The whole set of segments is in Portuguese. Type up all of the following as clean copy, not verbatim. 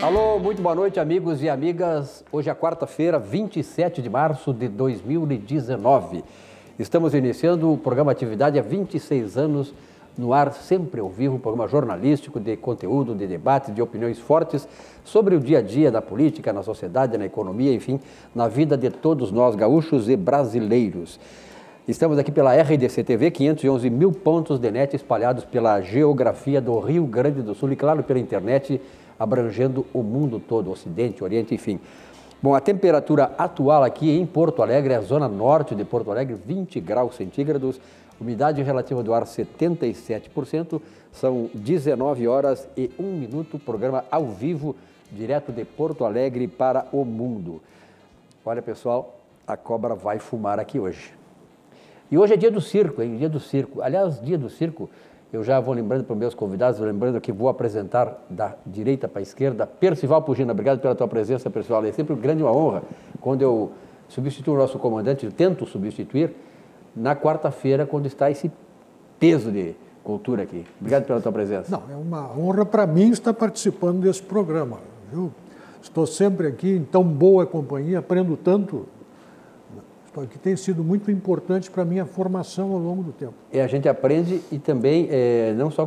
Alô, muito boa noite, amigos e amigas. Hoje é quarta-feira, 27 de março de 2019. Estamos iniciando o programa Atividade há 26 anos, no ar, sempre ao vivo, um programa jornalístico de conteúdo, de debate, de opiniões fortes sobre o dia a dia da política, na sociedade, na economia, enfim, na vida de todos nós, gaúchos e brasileiros. Estamos aqui pela RDC TV, 511 mil pontos de net espalhados pela geografia do Rio Grande do Sul e, claro, pela internet, abrangendo o mundo todo, Ocidente, Oriente, enfim. Bom, a temperatura atual aqui em Porto Alegre, a zona norte de Porto Alegre, 20 graus centígrados, umidade relativa do ar 77%, são 19 horas e 1 minuto, programa ao vivo, direto de Porto Alegre para o mundo. Olha, pessoal, a cobra vai fumar aqui hoje. E hoje é dia do circo, hein? Dia do circo. Aliás, dia do circo, eu já vou lembrando para os meus convidados, lembrando que vou apresentar da direita para a esquerda, Percival Pugina. Obrigado pela tua presença, Percival. É sempre uma grande honra quando eu substituo o nosso comandante, eu tento substituir, na quarta-feira, quando está esse peso de cultura aqui. Obrigado pela tua presença. Não, é uma honra para mim estar participando desse programa, viu? Estou sempre aqui em tão boa companhia, aprendo tanto, que tem sido muito importante para a minha formação ao longo do tempo. A gente aprende e também, não só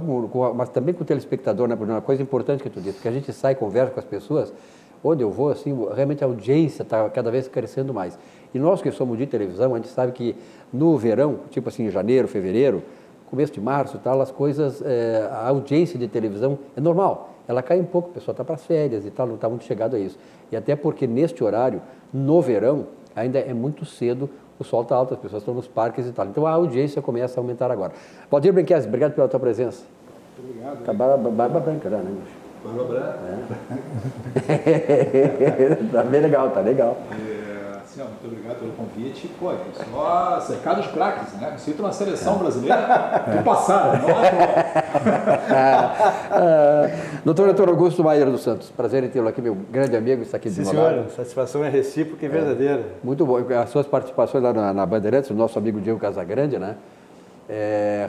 mas também com o telespectador, né? Porque uma coisa importante que tu disse, que a gente sai, conversa com as pessoas, onde eu vou, assim, realmente a audiência está cada vez crescendo mais. E nós que somos de televisão, a gente sabe que no verão, tipo assim, janeiro, fevereiro, começo de março e tal, as coisas, a audiência de televisão é normal. Ela cai um pouco, o pessoal está para as férias e tal, não está muito chegado a isso. E até porque neste horário, no verão, ainda é muito cedo, o sol está alto, as pessoas estão nos parques e tal. Então a audiência começa a aumentar agora. Valdir Brinquez, obrigado pela tua presença. Muito obrigado. Tá barba branca já, né? Barba branca. Tá bem legal, tá legal. Muito obrigado pelo convite. Pô, só cercado de craques, né? Me sinto uma seleção brasileira do passado, não Doutor Augusto Maier dos Santos, prazer em tê-lo aqui, meu grande amigo, está aqui de meu lado. Satisfação é recíproca e verdadeira. Muito bom. As suas participações lá na Bandeirantes, o nosso amigo Diego Casagrande, né?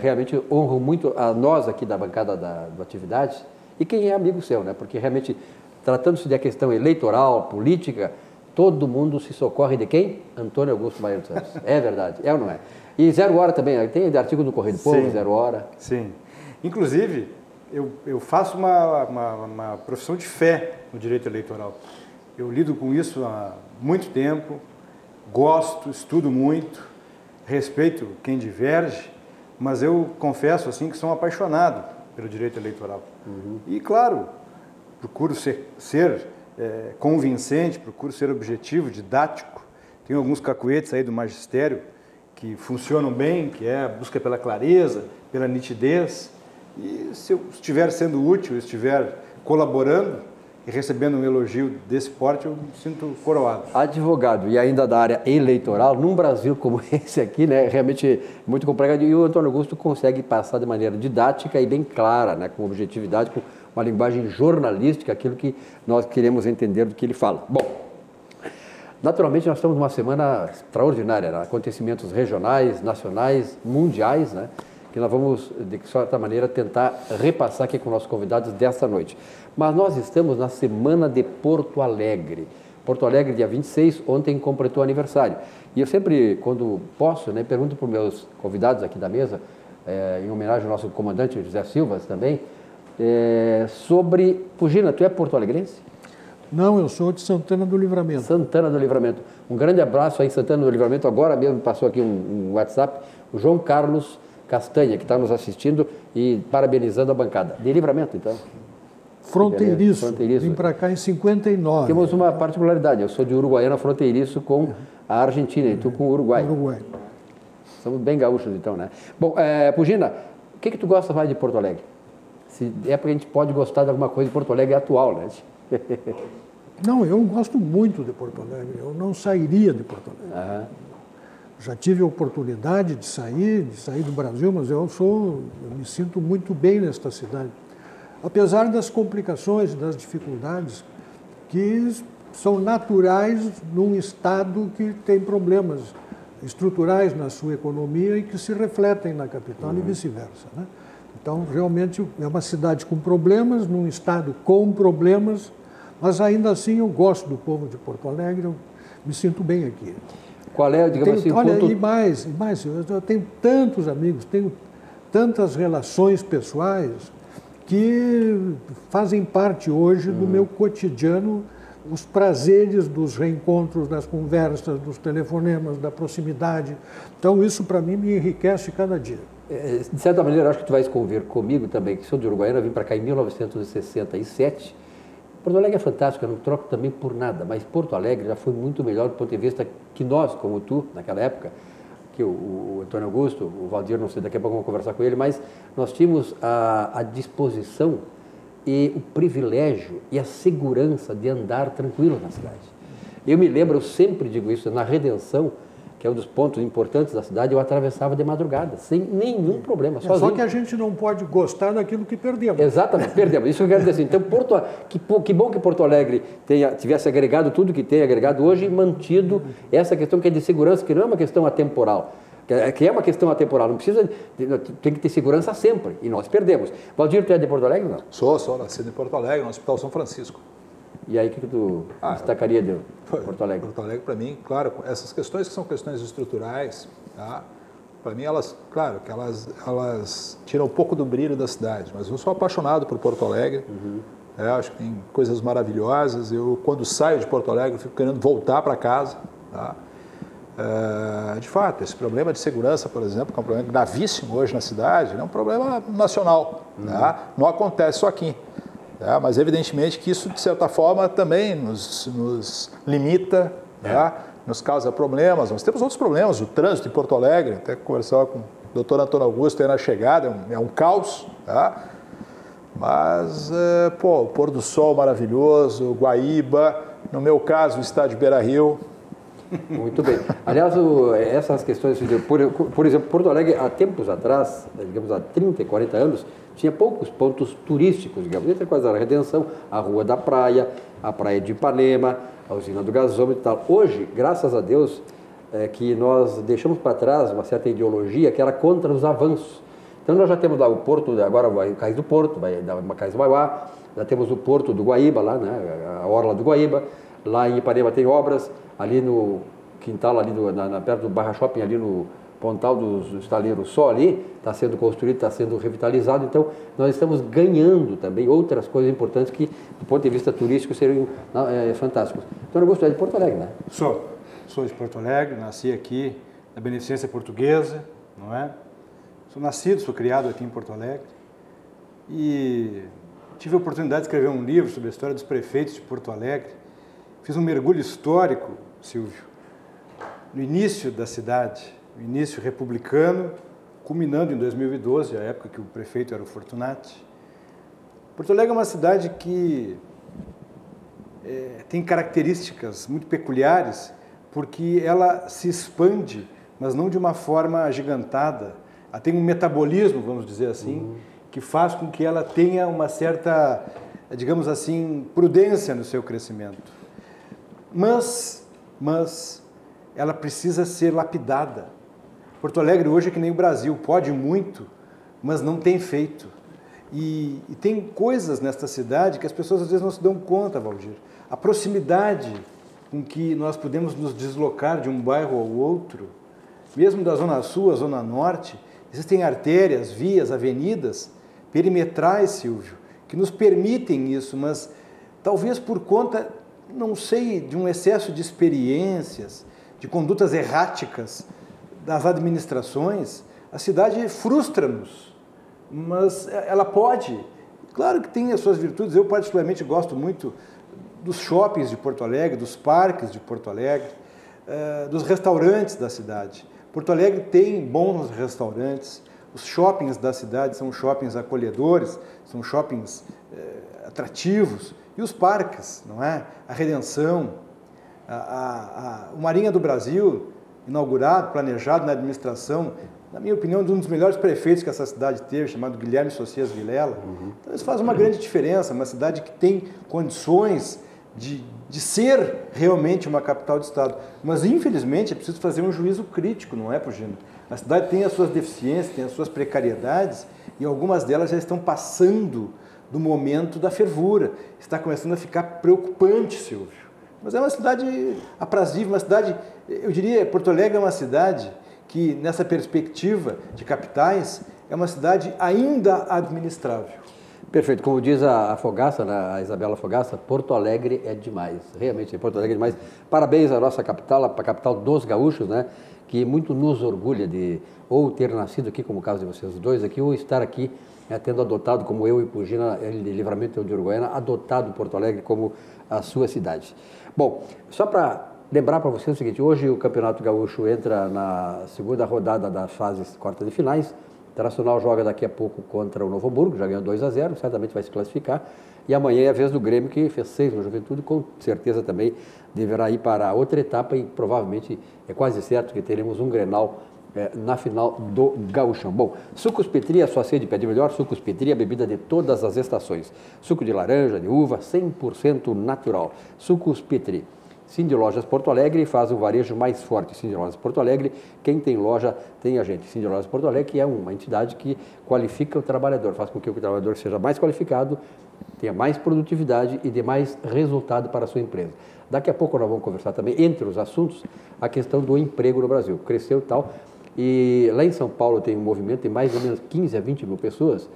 Realmente honram muito a nós aqui da bancada do Atividade e quem é amigo seu, né? Porque realmente, tratando-se de questão eleitoral, política, todo mundo se socorre de quem? Antônio Augusto Maier dos Santos. É verdade, é ou não é? E Zero Hora também, tem artigo no Correio do Povo, Zero Hora. Sim. Inclusive, eu faço uma profissão de fé no direito eleitoral. Eu lido com isso há muito tempo, gosto, estudo muito, respeito quem diverge, mas eu confesso assim que sou apaixonado pelo direito eleitoral. Uhum. E, claro, procuro ser convincente, procuro ser objetivo, didático. Tem alguns cacuetes aí do magistério que funcionam bem, que é a busca pela clareza, pela nitidez. E se eu estiver sendo útil, estiver colaborando e recebendo um elogio desse porte, eu me sinto coroado. Advogado e ainda da área eleitoral, num Brasil como esse aqui, né, realmente muito complicado. E o Antônio Augusto consegue passar de maneira didática e bem clara, né, com objetividade, com uma linguagem jornalística, aquilo que nós queremos entender do que ele fala. Bom, naturalmente nós estamos numa semana extraordinária, né? Acontecimentos regionais, nacionais, mundiais, né? Que nós vamos, de certa maneira, tentar repassar aqui com nossos convidados desta noite. Mas nós estamos na semana de Porto Alegre. Porto Alegre, dia 26, ontem completou aniversário. E eu sempre, quando posso, né, pergunto para os meus convidados aqui da mesa, em homenagem ao nosso comandante José Silva também, sobre... Pugina, tu é porto-alegrense? Não, eu sou de Santana do Livramento. Santana do Livramento. Um grande abraço aí, Santana do Livramento. Agora mesmo passou aqui um WhatsApp, o João Carlos Castanha, que está nos assistindo e parabenizando a bancada. De Livramento, então? Fronteiriço. Vim para cá em 59. Temos uma particularidade, eu sou de Uruguaiana, fronteiriço com a Argentina, e tu com o Uruguai. Uruguai. Somos bem gaúchos, então, né? Bom, Pugina, o que tu gosta mais de Porto Alegre? Se é porque a gente pode gostar de alguma coisa de Porto Alegre atual, né? Não, eu gosto muito de Porto Alegre. Eu não sairia de Porto Alegre. Uhum. Já tive a oportunidade de sair do Brasil, mas eu me sinto muito bem nesta cidade. Apesar das complicações, das dificuldades que são naturais num estado que tem problemas estruturais na sua economia e que se refletem na capital e vice-versa, né? Então, realmente, é uma cidade com problemas, num estado com problemas, Mas ainda assim eu gosto do povo de Porto Alegre, eu me sinto bem aqui. Qual é, digamos assim, o olha, ponto... e mais, eu tenho tantos amigos, tenho tantas relações pessoais que fazem parte hoje do meu cotidiano, os prazeres dos reencontros, das conversas, dos telefonemas, da proximidade. Então isso para mim me enriquece cada dia. De certa maneira, acho que tu vais convir comigo também, que sou de Uruguaiana, vim para cá em 1967. Porto Alegre é fantástico, eu não troco também por nada, mas Porto Alegre já foi muito melhor do ponto de vista que nós, como tu, naquela época, que o Antônio Augusto, o Valdir, não sei, daqui a pouco vamos conversar com ele, mas nós tínhamos a disposição e o privilégio e a segurança de andar tranquilo na cidade. Eu me lembro, eu sempre digo isso, na Redenção, que é um dos pontos importantes da cidade, eu atravessava de madrugada, sem nenhum problema, sozinho. Só que a gente não pode gostar daquilo que perdemos. Exatamente, perdemos. Isso que eu quero dizer assim. Então, que bom que Porto Alegre tivesse agregado tudo que tem agregado hoje e mantido essa questão que é de segurança, que não é uma questão atemporal, que é uma questão atemporal, não precisa, tem que ter segurança sempre, e nós perdemos. Valdir, tu é de Porto Alegre, não? Sou nascido em Porto Alegre, no Hospital São Francisco. E aí, o que tu destacaria de Porto Alegre? Porto Alegre, para mim, claro, essas questões que são questões estruturais, tá? Para mim, elas, claro, que elas tiram um pouco do brilho da cidade, mas eu sou apaixonado por Porto Alegre, acho que tem coisas maravilhosas. Eu, quando saio de Porto Alegre, fico querendo voltar para casa, tá? De fato, esse problema de segurança, por exemplo, que é um problema gravíssimo hoje na cidade, é um problema nacional, tá? Não acontece só aqui. Mas evidentemente que isso, de certa forma, também nos limita, nos causa problemas. Nós temos outros problemas, o trânsito em Porto Alegre, até conversava com o doutor Antônio Augusto aí na chegada, é um caos, mas, o pôr do sol maravilhoso, Guaíba, no meu caso, o estádio Beira-Rio. Muito bem. Aliás, essas questões, por exemplo, Porto Alegre, há tempos atrás, digamos há 30, 40 anos, tinha poucos pontos turísticos, digamos, entre quais a Redenção, a Rua da Praia, a Praia de Ipanema, a Usina do Gasômetro e tal. Hoje, graças a Deus, que nós deixamos para trás uma certa ideologia que era contra os avanços. Então nós já temos lá o Porto, agora o Cais do Porto, vai dar uma Cais do Mauá, já temos o Porto do Guaíba lá, né, a orla do Guaíba, lá em Ipanema tem obras, ali no quintal, ali perto do Barra Shopping, ali no Pontal dos Estaleiros Só ali, está sendo construído, está sendo revitalizado. Então, nós estamos ganhando também outras coisas importantes que, do ponto de vista turístico, seriam fantásticos. Então, eu gosto de Porto Alegre, né? Sou de Porto Alegre, nasci aqui na Beneficência Portuguesa, não é? Sou nascido, sou criado aqui em Porto Alegre e tive a oportunidade de escrever um livro sobre a história dos prefeitos de Porto Alegre. Fiz um mergulho histórico, Silvio, no início da cidade, no início republicano, culminando em 2012, a época que o prefeito era o Fortunati. Porto Alegre é uma cidade que tem características muito peculiares, porque ela se expande, mas não de uma forma agigantada. Ela tem um metabolismo, vamos dizer assim, que faz com que ela tenha uma certa, digamos assim, prudência no seu crescimento. Mas ela precisa ser lapidada. Porto Alegre hoje é que nem o Brasil, pode muito, mas não tem feito. E tem coisas nesta cidade que as pessoas às vezes não se dão conta, Valdir. A proximidade com que nós podemos nos deslocar de um bairro ao outro, mesmo da Zona Sul à Zona Norte, existem artérias, vias, avenidas perimetrais, Silvio, que nos permitem isso, mas talvez por conta, não sei, de um excesso de experiências, de condutas erráticas das administrações, a cidade frustra-nos, mas ela pode. Claro que tem as suas virtudes. Eu particularmente gosto muito dos shoppings de Porto Alegre, dos parques de Porto Alegre, dos restaurantes da cidade. Porto Alegre tem bons restaurantes, os shoppings da cidade são shoppings acolhedores, são shoppings atrativos, e os parques, não é? A Redenção, o Marinha do Brasil, inaugurado, planejado na administração, na minha opinião, um dos melhores prefeitos que essa cidade teve, chamado Guilherme Socias Vilela. Então isso faz uma grande diferença, uma cidade que tem condições de ser realmente uma capital de Estado. Mas, infelizmente, é preciso fazer um juízo crítico, não é, Pugino? A cidade tem as suas deficiências, tem as suas precariedades, e algumas delas já estão passando do momento da fervura. Está começando a ficar preocupante, Silvio. Mas é uma cidade aprazível, uma cidade, eu diria, Porto Alegre é uma cidade que, nessa perspectiva de capitais, é uma cidade ainda administrável. Perfeito. Como diz a Fogaça, né, a Isabela Fogaça, Porto Alegre é demais. Realmente, Porto Alegre é demais. Parabéns à nossa capital, a capital dos gaúchos, né, que muito nos orgulha de ou ter nascido aqui, como o caso de vocês dois aqui, ou estar aqui, né, tendo adotado, como eu e Pugina, ele de Livramento de Uruguaiana, adotado Porto Alegre como a sua cidade. Bom, só para lembrar para vocês o seguinte, hoje o Campeonato Gaúcho entra na segunda rodada das fases quartas de finais. O Internacional joga daqui a pouco contra o Novo Hamburgo, já ganhou 2-0, certamente vai se classificar. E amanhã é a vez do Grêmio, que fez 6 no Juventude, com certeza também deverá ir para outra etapa e provavelmente é quase certo que teremos um Grenal na final do Gauchão. Bom, Sucos Petri, a sua sede pede melhor. Sucos Petri, a bebida de todas as estações. Suco de laranja, de uva, 100% natural. Sucos Petri. Cindy Lojas Porto Alegre faz o varejo mais forte. Cindy Lojas Porto Alegre, quem tem loja tem a gente. Cindy Lojas Porto Alegre, que é uma entidade que qualifica o trabalhador, faz com que o trabalhador seja mais qualificado, tenha mais produtividade e dê mais resultado para a sua empresa. Daqui a pouco nós vamos conversar também, entre os assuntos, a questão do emprego no Brasil. Cresceu e tal. E lá em São Paulo tem um movimento de mais ou menos 15 a 20 mil pessoas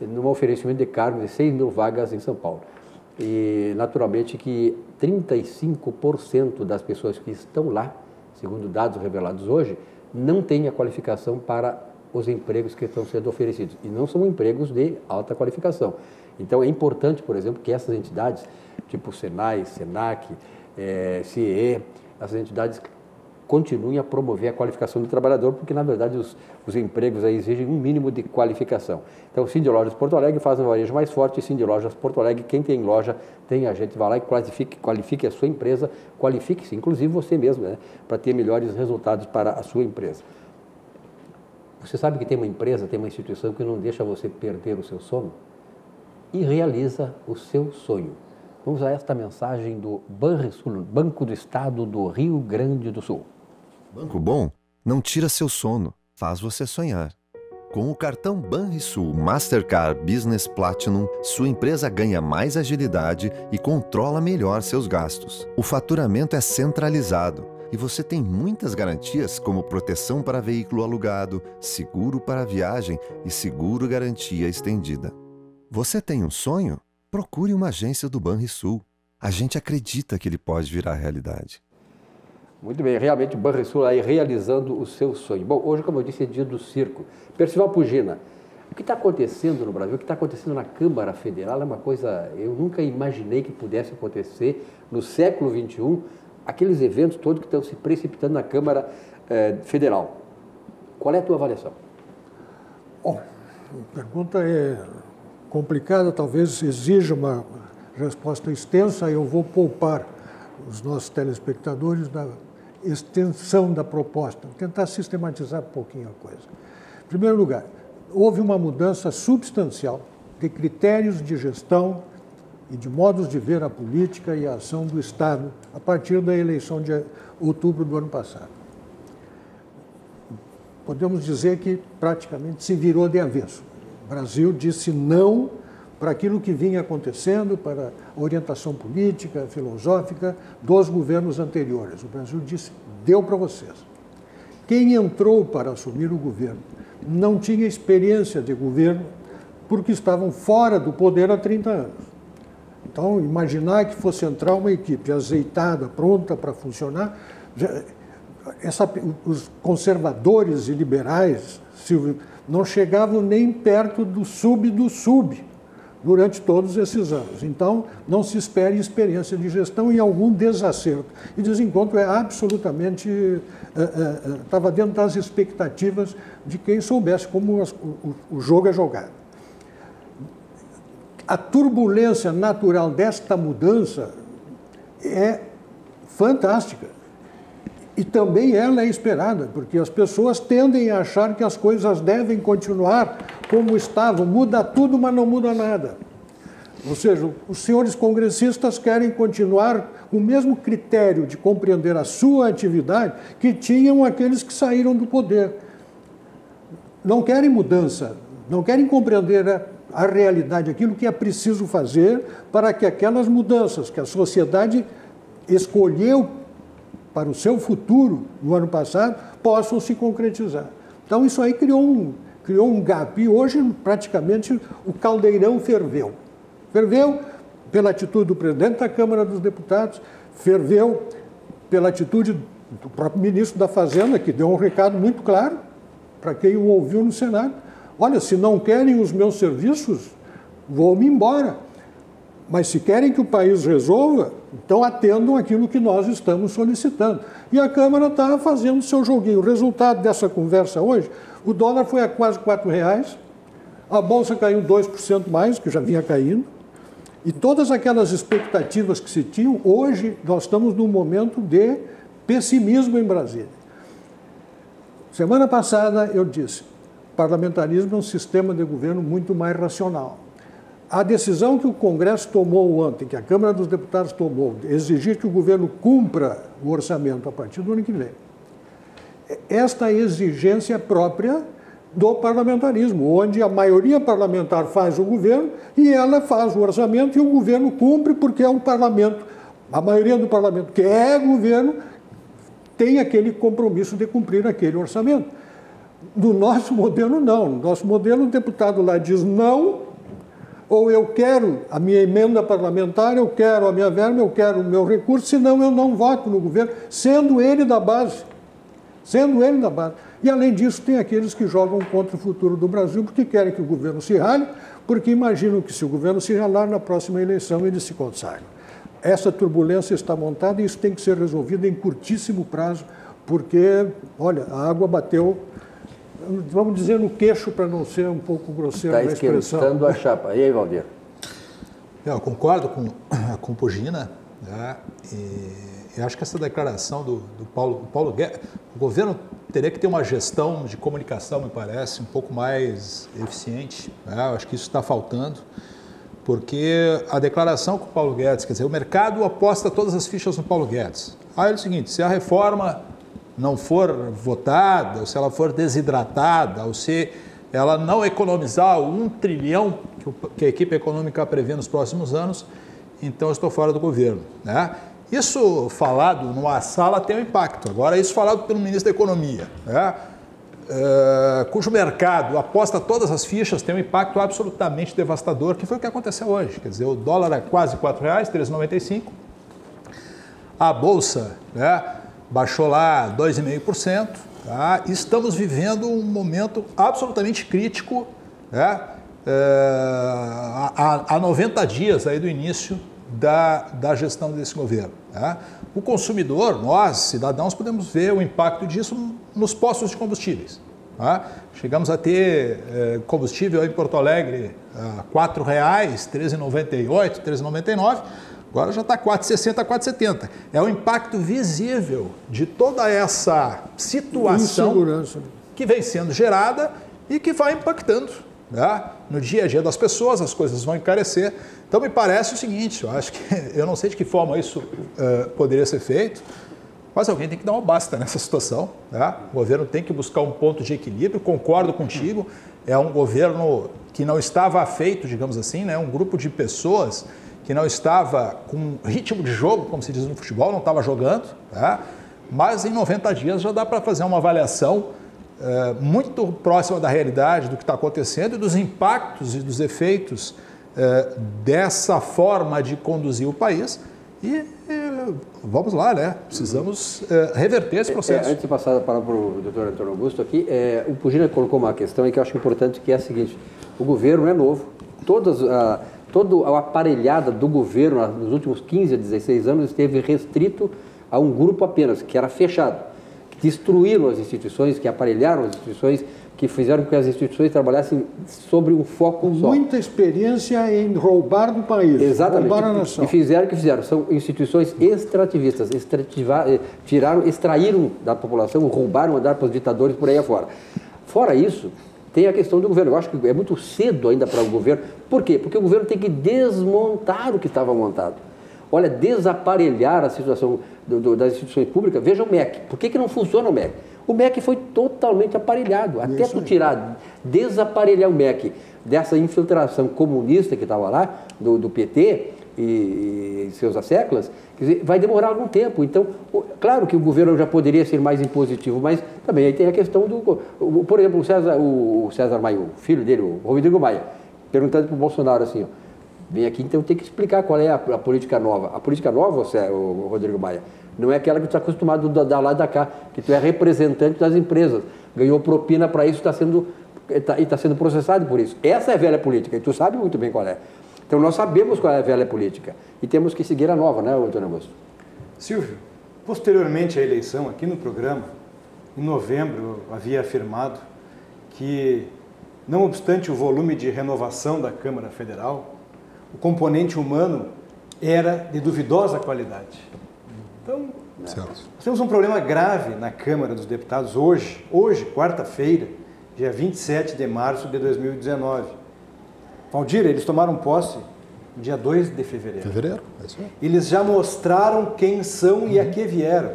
num oferecimento de cargos de 6 mil vagas em São Paulo. E, naturalmente, que 35% das pessoas que estão lá, segundo dados revelados hoje, não têm a qualificação para os empregos que estão sendo oferecidos. E não são empregos de alta qualificação. Então, é importante, por exemplo, que essas entidades, tipo Senai, Senac, CIE, essas entidades continuem a promover a qualificação do trabalhador, porque, na verdade, os empregos aí exigem um mínimo de qualificação. Então, Cindy Lojas Porto Alegre faz um varejo mais forte. Cindy Lojas Porto Alegre, quem tem loja, tem a gente, vai lá e qualifique a sua empresa, qualifique-se, inclusive você mesmo, né, para ter melhores resultados para a sua empresa. Você sabe que tem uma empresa, tem uma instituição que não deixa você perder o seu sono e realiza o seu sonho. Vamos a esta mensagem do Banrisul, Banco do Estado do Rio Grande do Sul. Banco bom não tira seu sono, faz você sonhar. Com o cartão Banrisul Mastercard Business Platinum, sua empresa ganha mais agilidade e controla melhor seus gastos. O faturamento é centralizado e você tem muitas garantias como proteção para veículo alugado, seguro para viagem e seguro garantia estendida. Você tem um sonho? Procure uma agência do Banrisul. A gente acredita que ele pode virar realidade. Muito bem, realmente o Banrisul aí realizando o seu sonho. Bom, hoje, como eu disse, é dia do circo. Percival Pugina, o que está acontecendo no Brasil, o que está acontecendo na Câmara Federal é uma coisa, eu nunca imaginei que pudesse acontecer no século XXI, aqueles eventos todos que estão se precipitando na Câmara Federal. Qual é a tua avaliação? Bom, a pergunta é complicada, talvez exija uma resposta extensa. Eu vou poupar os nossos telespectadores da extensão da proposta, tentar sistematizar um pouquinho a coisa. Em primeiro lugar, houve uma mudança substancial de critérios de gestão e de modos de ver a política e a ação do Estado a partir da eleição de outubro do ano passado. Podemos dizer que praticamente se virou de avesso. O Brasil disse não para aquilo que vinha acontecendo, para a orientação política, filosófica dos governos anteriores. O Brasil disse, deu para vocês. Quem entrou para assumir o governo não tinha experiência de governo porque estavam fora do poder há 30 anos. Então, imaginar que fosse entrar uma equipe azeitada, pronta para funcionar, os conservadores e liberais, Silvio, não chegavam nem perto do sub durante todos esses anos. Então, não se espere experiência de gestão e algum desacerto. E desencontro é absolutamente... estava dentro das expectativas de quem soubesse como o jogo é jogado. A turbulência natural desta mudança é fantástica. E também ela é esperada, porque as pessoas tendem a achar que as coisas devem continuar como estavam. Muda tudo, mas não muda nada. Ou seja, os senhores congressistas querem continuar com o mesmo critério de compreender a sua atividade que tinham aqueles que saíram do poder. Não querem mudança, não querem compreender a realidade, aquilo que é preciso fazer para que aquelas mudanças que a sociedade escolheu para o seu futuro no ano passado possam se concretizar. Então isso aí criou um gap e hoje praticamente o caldeirão ferveu. Ferveu pela atitude do presidente da Câmara dos Deputados, ferveu pela atitude do próprio ministro da Fazenda, que deu um recado muito claro para quem o ouviu no Senado. Olha, se não querem os meus serviços, vou-me embora. Mas se querem que o país resolva, então atendam aquilo que nós estamos solicitando. E a Câmara está fazendo o seu joguinho. O resultado dessa conversa hoje, o dólar foi a quase R$4, a Bolsa caiu 2% mais, que já vinha caindo, e todas aquelas expectativas que se tinham, hoje nós estamos num momento de pessimismo em Brasília. Semana passada eu disse, parlamentarismo é um sistema de governo muito mais racional. A decisão que o Congresso tomou ontem, que a Câmara dos Deputados tomou, de exigir que o governo cumpra o orçamento a partir do ano que vem, esta exigência própria do parlamentarismo, onde a maioria parlamentar faz o governo e ela faz o orçamento e o governo cumpre porque é um parlamento, a maioria do parlamento que é governo tem aquele compromisso de cumprir aquele orçamento. No nosso modelo, não. No nosso modelo, o deputado lá diz não, ou eu quero a minha emenda parlamentar, eu quero a minha verba, eu quero o meu recurso, senão eu não voto no governo, sendo ele da base. Sendo ele da base. E, além disso, tem aqueles que jogam contra o futuro do Brasil porque querem que o governo se rale, porque imaginam que se o governo se ralar, na próxima eleição ele se consagra. Essa turbulência está montada e isso tem que ser resolvido em curtíssimo prazo, porque, olha, a água bateu, vamos dizer, no queixo, para não ser um pouco grosseiro na expressão. Está esquentando a chapa. E aí, Valdir? Eu concordo com o Pugina, né? E acho que essa declaração do Paulo Guedes, o governo teria que ter uma gestão de comunicação, me parece, um pouco mais eficiente, né? Eu acho que isso está faltando, porque a declaração com o Paulo Guedes, quer dizer, o mercado aposta todas as fichas no Paulo Guedes. Aí é o seguinte, se a reforma não for votada, ou se ela for desidratada, ou se ela não economizar o 1 trilhão que a equipe econômica prevê nos próximos anos, então eu estou fora do governo, né? Isso falado numa sala tem um impacto. Agora, isso falado pelo ministro da Economia, né? Cujo mercado aposta todas as fichas, tem um impacto absolutamente devastador, que foi o que aconteceu hoje. Quer dizer, o dólar é quase R$4, R$3,95. A Bolsa, né, baixou lá 2,5%. Tá? Estamos vivendo um momento absolutamente crítico, né, há 90 dias aí do início da gestão desse governo. Né? O consumidor, nós, cidadãos, podemos ver o impacto disso nos postos de combustíveis. Tá? Chegamos a ter combustível em Porto Alegre a R$4, R$13,98, R$13,99, agora já está R$4,60, R$4,70. É o impacto visível de toda essa situação que vem sendo gerada e que vai impactando, né, no dia a dia das pessoas, as coisas vão encarecer. Então, me parece o seguinte, eu não sei de que forma isso poderia ser feito, mas alguém tem que dar uma basta nessa situação. Né? O governo tem que buscar um ponto de equilíbrio, concordo contigo, é um governo que não estava afeito, digamos assim, né? Um grupo de pessoas que não estava com ritmo de jogo, como se diz no futebol, não estava jogando, tá? Mas em 90 dias já dá para fazer uma avaliação muito próxima da realidade, do que está acontecendo e dos impactos e dos efeitos dessa forma de conduzir o país e vamos lá, né? Precisamos reverter esse processo. Antes de passar a palavra para o doutor Antônio Augusto aqui, o Pugina colocou uma questão aí que eu acho importante, que é a seguinte: o governo é novo, todo o aparelhada do governo nos últimos 15 a 16 anos esteve restrito a um grupo apenas, que era fechado, que destruíram as instituições, que aparelharam as instituições, que fizeram com que as instituições trabalhassem sobre um foco só. Muita experiência em roubar do país, exatamente, roubar a nação. E fizeram o que fizeram, são instituições extrativistas, extraíram da população, roubaram, mandaram para os ditadores por aí afora. Fora isso, tem a questão do governo. Eu acho que é muito cedo ainda para o governo. Por quê? Porque o governo tem que desmontar o que estava montado. Olha, desaparelhar a situação das instituições públicas. Veja o MEC. Por que não funciona o MEC? O MEC foi totalmente aparelhado. Até tu tirar, desaparelhar o MEC dessa infiltração comunista que estava lá, do PT e seus asseclas, quer dizer, vai demorar algum tempo. Então, claro que o governo já poderia ser mais impositivo, mas também aí tem a questão por exemplo, o César Maia, o filho dele, o Rodrigo Maia, perguntando para o Bolsonaro assim, ó, vem aqui, então tem que explicar qual é a política nova. A política nova, o Rodrigo Maia, não é aquela que tu está acostumado da lá e da cá, que tu é representante das empresas, ganhou propina para isso, está sendo processado por isso. Essa é a velha política, e tu sabe muito bem qual é. Então nós sabemos qual é a velha política e temos que seguir a nova, né, Antônio Augusto? Silvio, posteriormente à eleição, aqui no programa, em novembro, eu havia afirmado que, não obstante o volume de renovação da Câmara Federal, o componente humano era de duvidosa qualidade. Então, nós temos um problema grave na Câmara dos Deputados hoje, quarta-feira, dia 27 de março de 2019. Valdir, eles tomaram posse no dia 2 de fevereiro. É isso aí. Eles já mostraram quem são e a que vieram.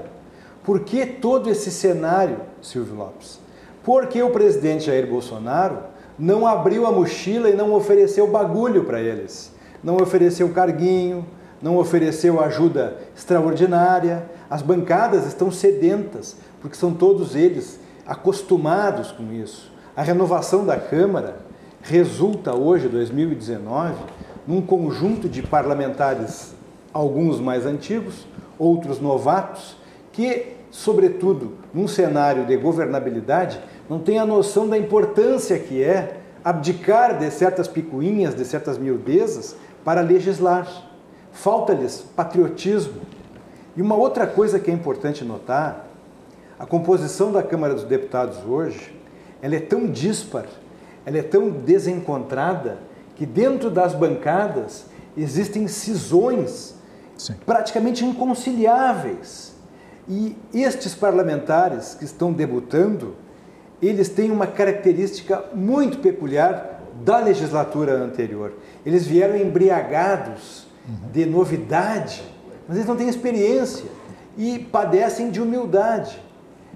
Por que todo esse cenário, Silvio Lopes? Porque o presidente Jair Bolsonaro não abriu a mochila e não ofereceu bagulho para eles. Não ofereceu carguinho, não ofereceu ajuda extraordinária. As bancadas estão sedentas, porque são todos eles acostumados com isso. A renovação da Câmara resulta hoje, 2019, num conjunto de parlamentares, alguns mais antigos, outros novatos, que, sobretudo, num cenário de governabilidade, não têm a noção da importância que é abdicar de certas picuinhas, de certas miudezas, para legislar. Falta-lhes patriotismo. E uma outra coisa que é importante notar, a composição da Câmara dos Deputados hoje, ela é tão díspar, ela é tão desencontrada, que dentro das bancadas existem cisões praticamente inconciliáveis. E estes parlamentares que estão debutando, eles têm uma característica muito peculiar da legislatura anterior. Eles vieram embriagados de novidade, mas eles não têm experiência e padecem de humildade.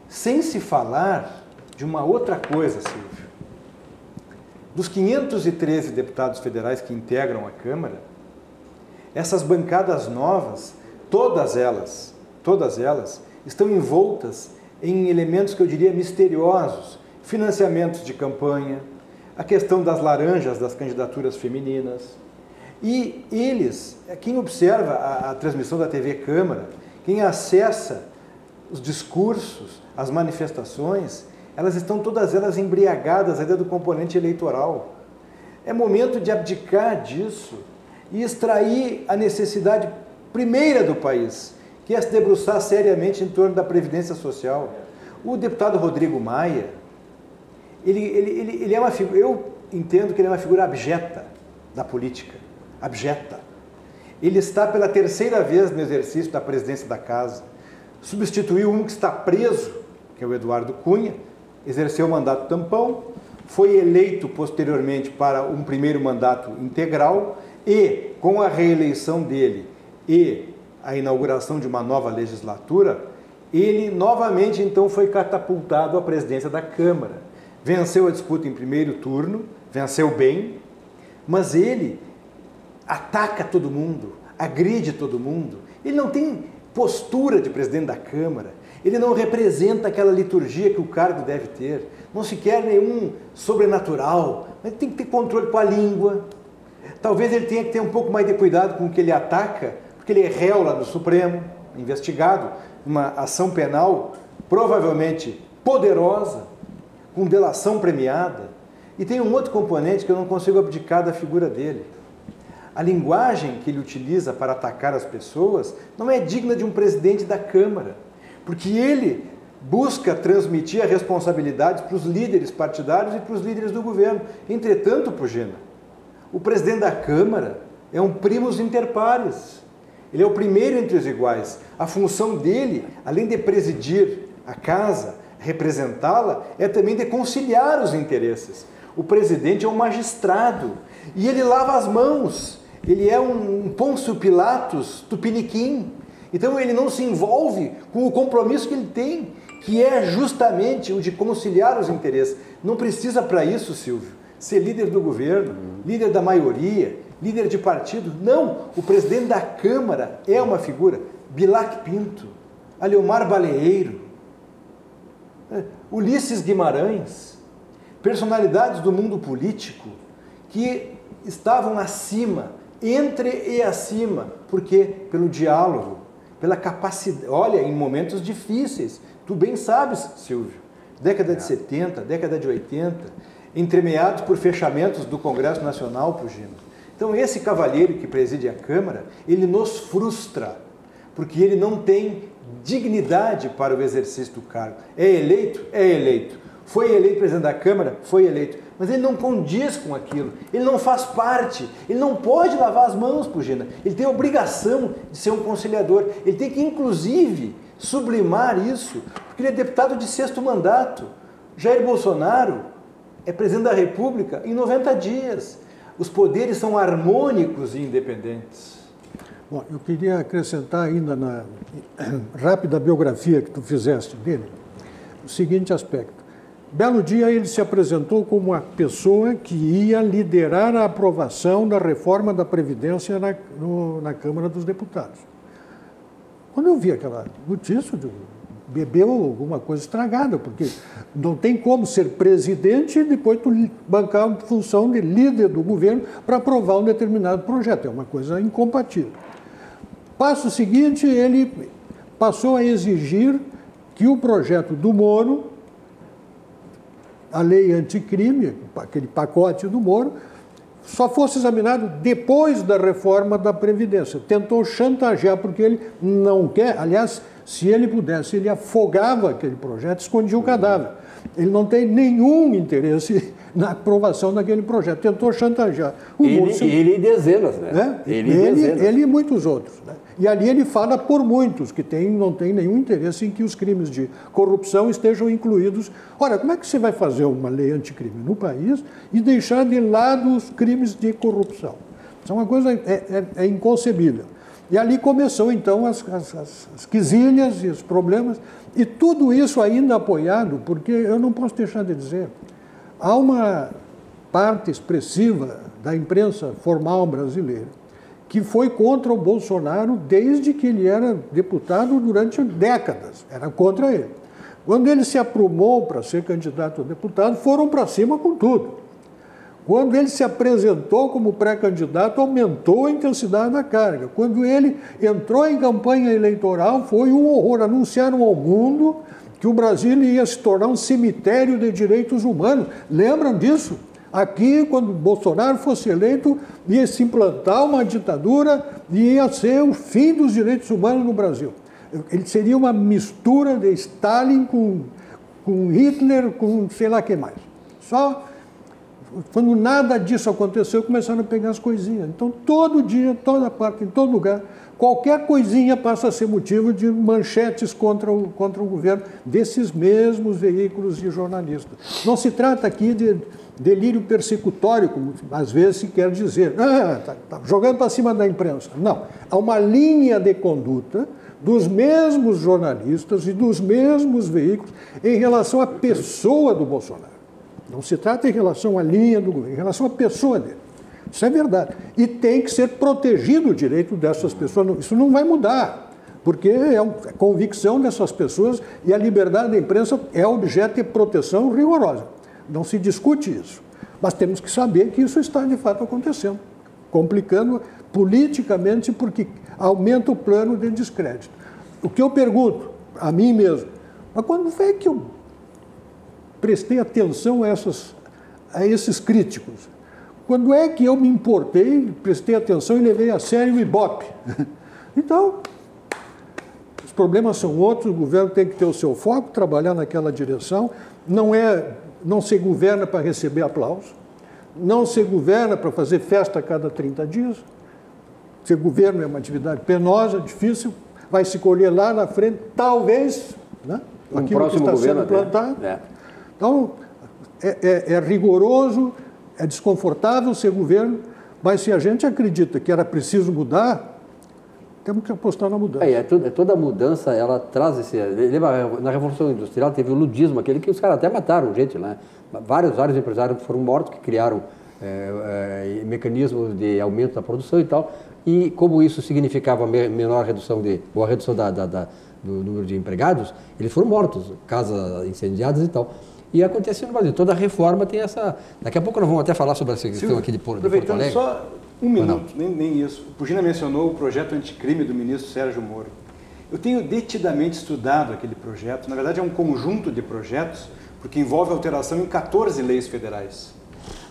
Sem se falar de uma outra coisa, Silvio. Dos 513 deputados federais que integram a Câmara, essas bancadas novas, todas elas estão envoltas em elementos que eu diria misteriosos, financiamentos de campanha, a questão das laranjas das candidaturas femininas. E eles, quem observa a transmissão da TV Câmara, quem acessa os discursos, as manifestações, elas estão todas elas embriagadas ainda do componente eleitoral. É momento de abdicar disso e extrair a necessidade primeira do país, que é se debruçar seriamente em torno da Previdência Social. O deputado Rodrigo Maia, ele é uma figura, eu entendo que ele é uma figura abjeta da política, abjeta. Ele está pela terceira vez no exercício da presidência da casa, substituiu um que está preso, que é o Eduardo Cunha, exerceu o mandato tampão, foi eleito posteriormente para um primeiro mandato integral e, com a reeleição dele e a inauguração de uma nova legislatura, ele novamente então foi catapultado à presidência da Câmara. Venceu a disputa em primeiro turno, venceu bem, mas ele ataca todo mundo, agride todo mundo. Ele não tem postura de presidente da Câmara, ele não representa aquela liturgia que o cargo deve ter, não se quer nenhum sobrenatural, mas tem que ter controle com a língua. Talvez ele tenha que ter um pouco mais de cuidado com o que ele ataca, porque ele é réu lá no Supremo, investigado, uma ação penal provavelmente poderosa, com delação premiada. E tem um outro componente que eu não consigo abdicar da figura dele. A linguagem que ele utiliza para atacar as pessoas não é digna de um presidente da Câmara, porque ele busca transmitir a responsabilidade para os líderes partidários e para os líderes do governo. Entretanto, Pugina, o presidente da Câmara é um primus inter pares. Ele é o primeiro entre os iguais. A função dele, além de presidir a casa, representá-la, é também de conciliar os interesses. O presidente é um magistrado e ele lava as mãos. Ele é um Pôncio Pilatos tupiniquim. Então ele não se envolve com o compromisso que ele tem, que é justamente o de conciliar os interesses. Não precisa para isso, Silvio, ser líder do governo, líder da maioria, líder de partido. Não, o presidente da Câmara é uma figura. Bilac Pinto, Aleomar Baleeiro, Ulisses Guimarães, personalidades do mundo político que estavam acima, entre e acima, porque pelo diálogo, pela capacidade. Olha, em momentos difíceis, tu bem sabes, Silvio, década de 70, década de 80, entremeados por fechamentos do Congresso Nacional, Pugino. Então esse cavalheiro que preside a Câmara, ele nos frustra, porque ele não tem dignidade para o exercício do cargo. É eleito? É eleito. Foi eleito presidente da Câmara? Foi eleito. Mas ele não condiz com aquilo, ele não faz parte, ele não pode lavar as mãos, Pugina. Ele tem a obrigação de ser um conciliador, ele tem que, inclusive, sublimar isso, porque ele é deputado de 6º mandato. Jair Bolsonaro é presidente da República em 90 dias. Os poderes são harmônicos e independentes. Bom, eu queria acrescentar ainda na rápida biografia que tu fizeste dele, o seguinte aspecto. Belo dia ele se apresentou como a pessoa que ia liderar a aprovação da reforma da Previdência na Câmara dos Deputados. Quando eu vi aquela notícia, bebeu alguma coisa estragada, porque não tem como ser presidente e depois tu bancar a função de líder do governo para aprovar um determinado projeto. É uma coisa incompatível. Passo seguinte, ele passou a exigir que o projeto do Moro, a lei anticrime, aquele pacote do Moro, só fosse examinado depois da reforma da Previdência. Tentou chantagear, porque ele não quer. Aliás, se ele pudesse, ele afogava aquele projeto, escondia o cadáver. Ele não tem nenhum interesse na aprovação daquele projeto. Tentou chantagear. Ele e dezenas, né? Ele e muitos outros. Né? E ali ele fala por muitos que não tem nenhum interesse em que os crimes de corrupção estejam incluídos. Ora, como é que você vai fazer uma lei anticrime no país e deixar de lado os crimes de corrupção? Isso é uma coisa inconcebível. E ali começou, então, as quesilhas e os problemas. E tudo isso ainda apoiado, porque eu não posso deixar de dizer, há uma parte expressiva da imprensa formal brasileira que foi contra o Bolsonaro desde que ele era deputado durante décadas. Era contra ele. Quando ele se aprumou para ser candidato a deputado, foram para cima com tudo. Quando ele se apresentou como pré-candidato, aumentou a intensidade da carga. Quando ele entrou em campanha eleitoral, foi um horror. Anunciaram ao mundo que o Brasil ia se tornar um cemitério de direitos humanos. Lembram disso? Aqui, quando Bolsonaro fosse eleito, ia se implantar uma ditadura e ia ser o fim dos direitos humanos no Brasil. Ele seria uma mistura de Stalin com Hitler, com sei lá o que mais. Só quando nada disso aconteceu, começaram a pegar as coisinhas. Então, todo dia, toda parte, em todo lugar, qualquer coisinha passa a ser motivo de manchetes contra o governo desses mesmos veículos de jornalistas. Não se trata aqui de delírio persecutório, como às vezes se quer dizer. Tá jogando para cima da imprensa. Não. Há uma linha de conduta dos mesmos jornalistas e dos mesmos veículos em relação à pessoa do Bolsonaro. Não se trata em relação à linha do governo, em relação à pessoa dele. Isso é verdade. E tem que ser protegido o direito dessas pessoas. Isso não vai mudar, porque é a convicção dessas pessoas e a liberdade da imprensa é objeto de proteção rigorosa. Não se discute isso. Mas temos que saber que isso está de fato acontecendo, complicando politicamente porque aumenta o plano de descrédito. O que eu pergunto a mim mesmo, mas quando foi que eu prestei atenção a esses críticos? Quando é que eu me importei, prestei atenção e levei a sério o Ibope? Então, os problemas são outros, o governo tem que ter o seu foco, trabalhar naquela direção, não se governa para receber aplauso, não se governa para fazer festa a cada 30 dias, ser governo é uma atividade penosa, difícil, vai se colher lá na frente, talvez, né? Aquilo que está sendo plantado. Então, é rigoroso, é desconfortável ser governo, mas se a gente acredita que era preciso mudar, temos que apostar na mudança. Toda mudança, ela traz esse... Lembra, na Revolução Industrial teve o ludismo, aquele que os caras até mataram gente, né? Vários empresários foram mortos, que criaram mecanismos de aumento da produção e tal, e como isso significava menor redução ou a redução do número de empregados, eles foram mortos, casas incendiadas e tal. E acontece no Brasil, toda reforma tem essa... Daqui a pouco nós vamos até falar sobre essa questão aqui de Porto Alegre. Aproveitando só um minuto, nem isso. O Pugina mencionou o projeto anticrime do ministro Sérgio Moro. Eu tenho detidamente estudado aquele projeto, na verdade é um conjunto de projetos, porque envolve alteração em 14 leis federais.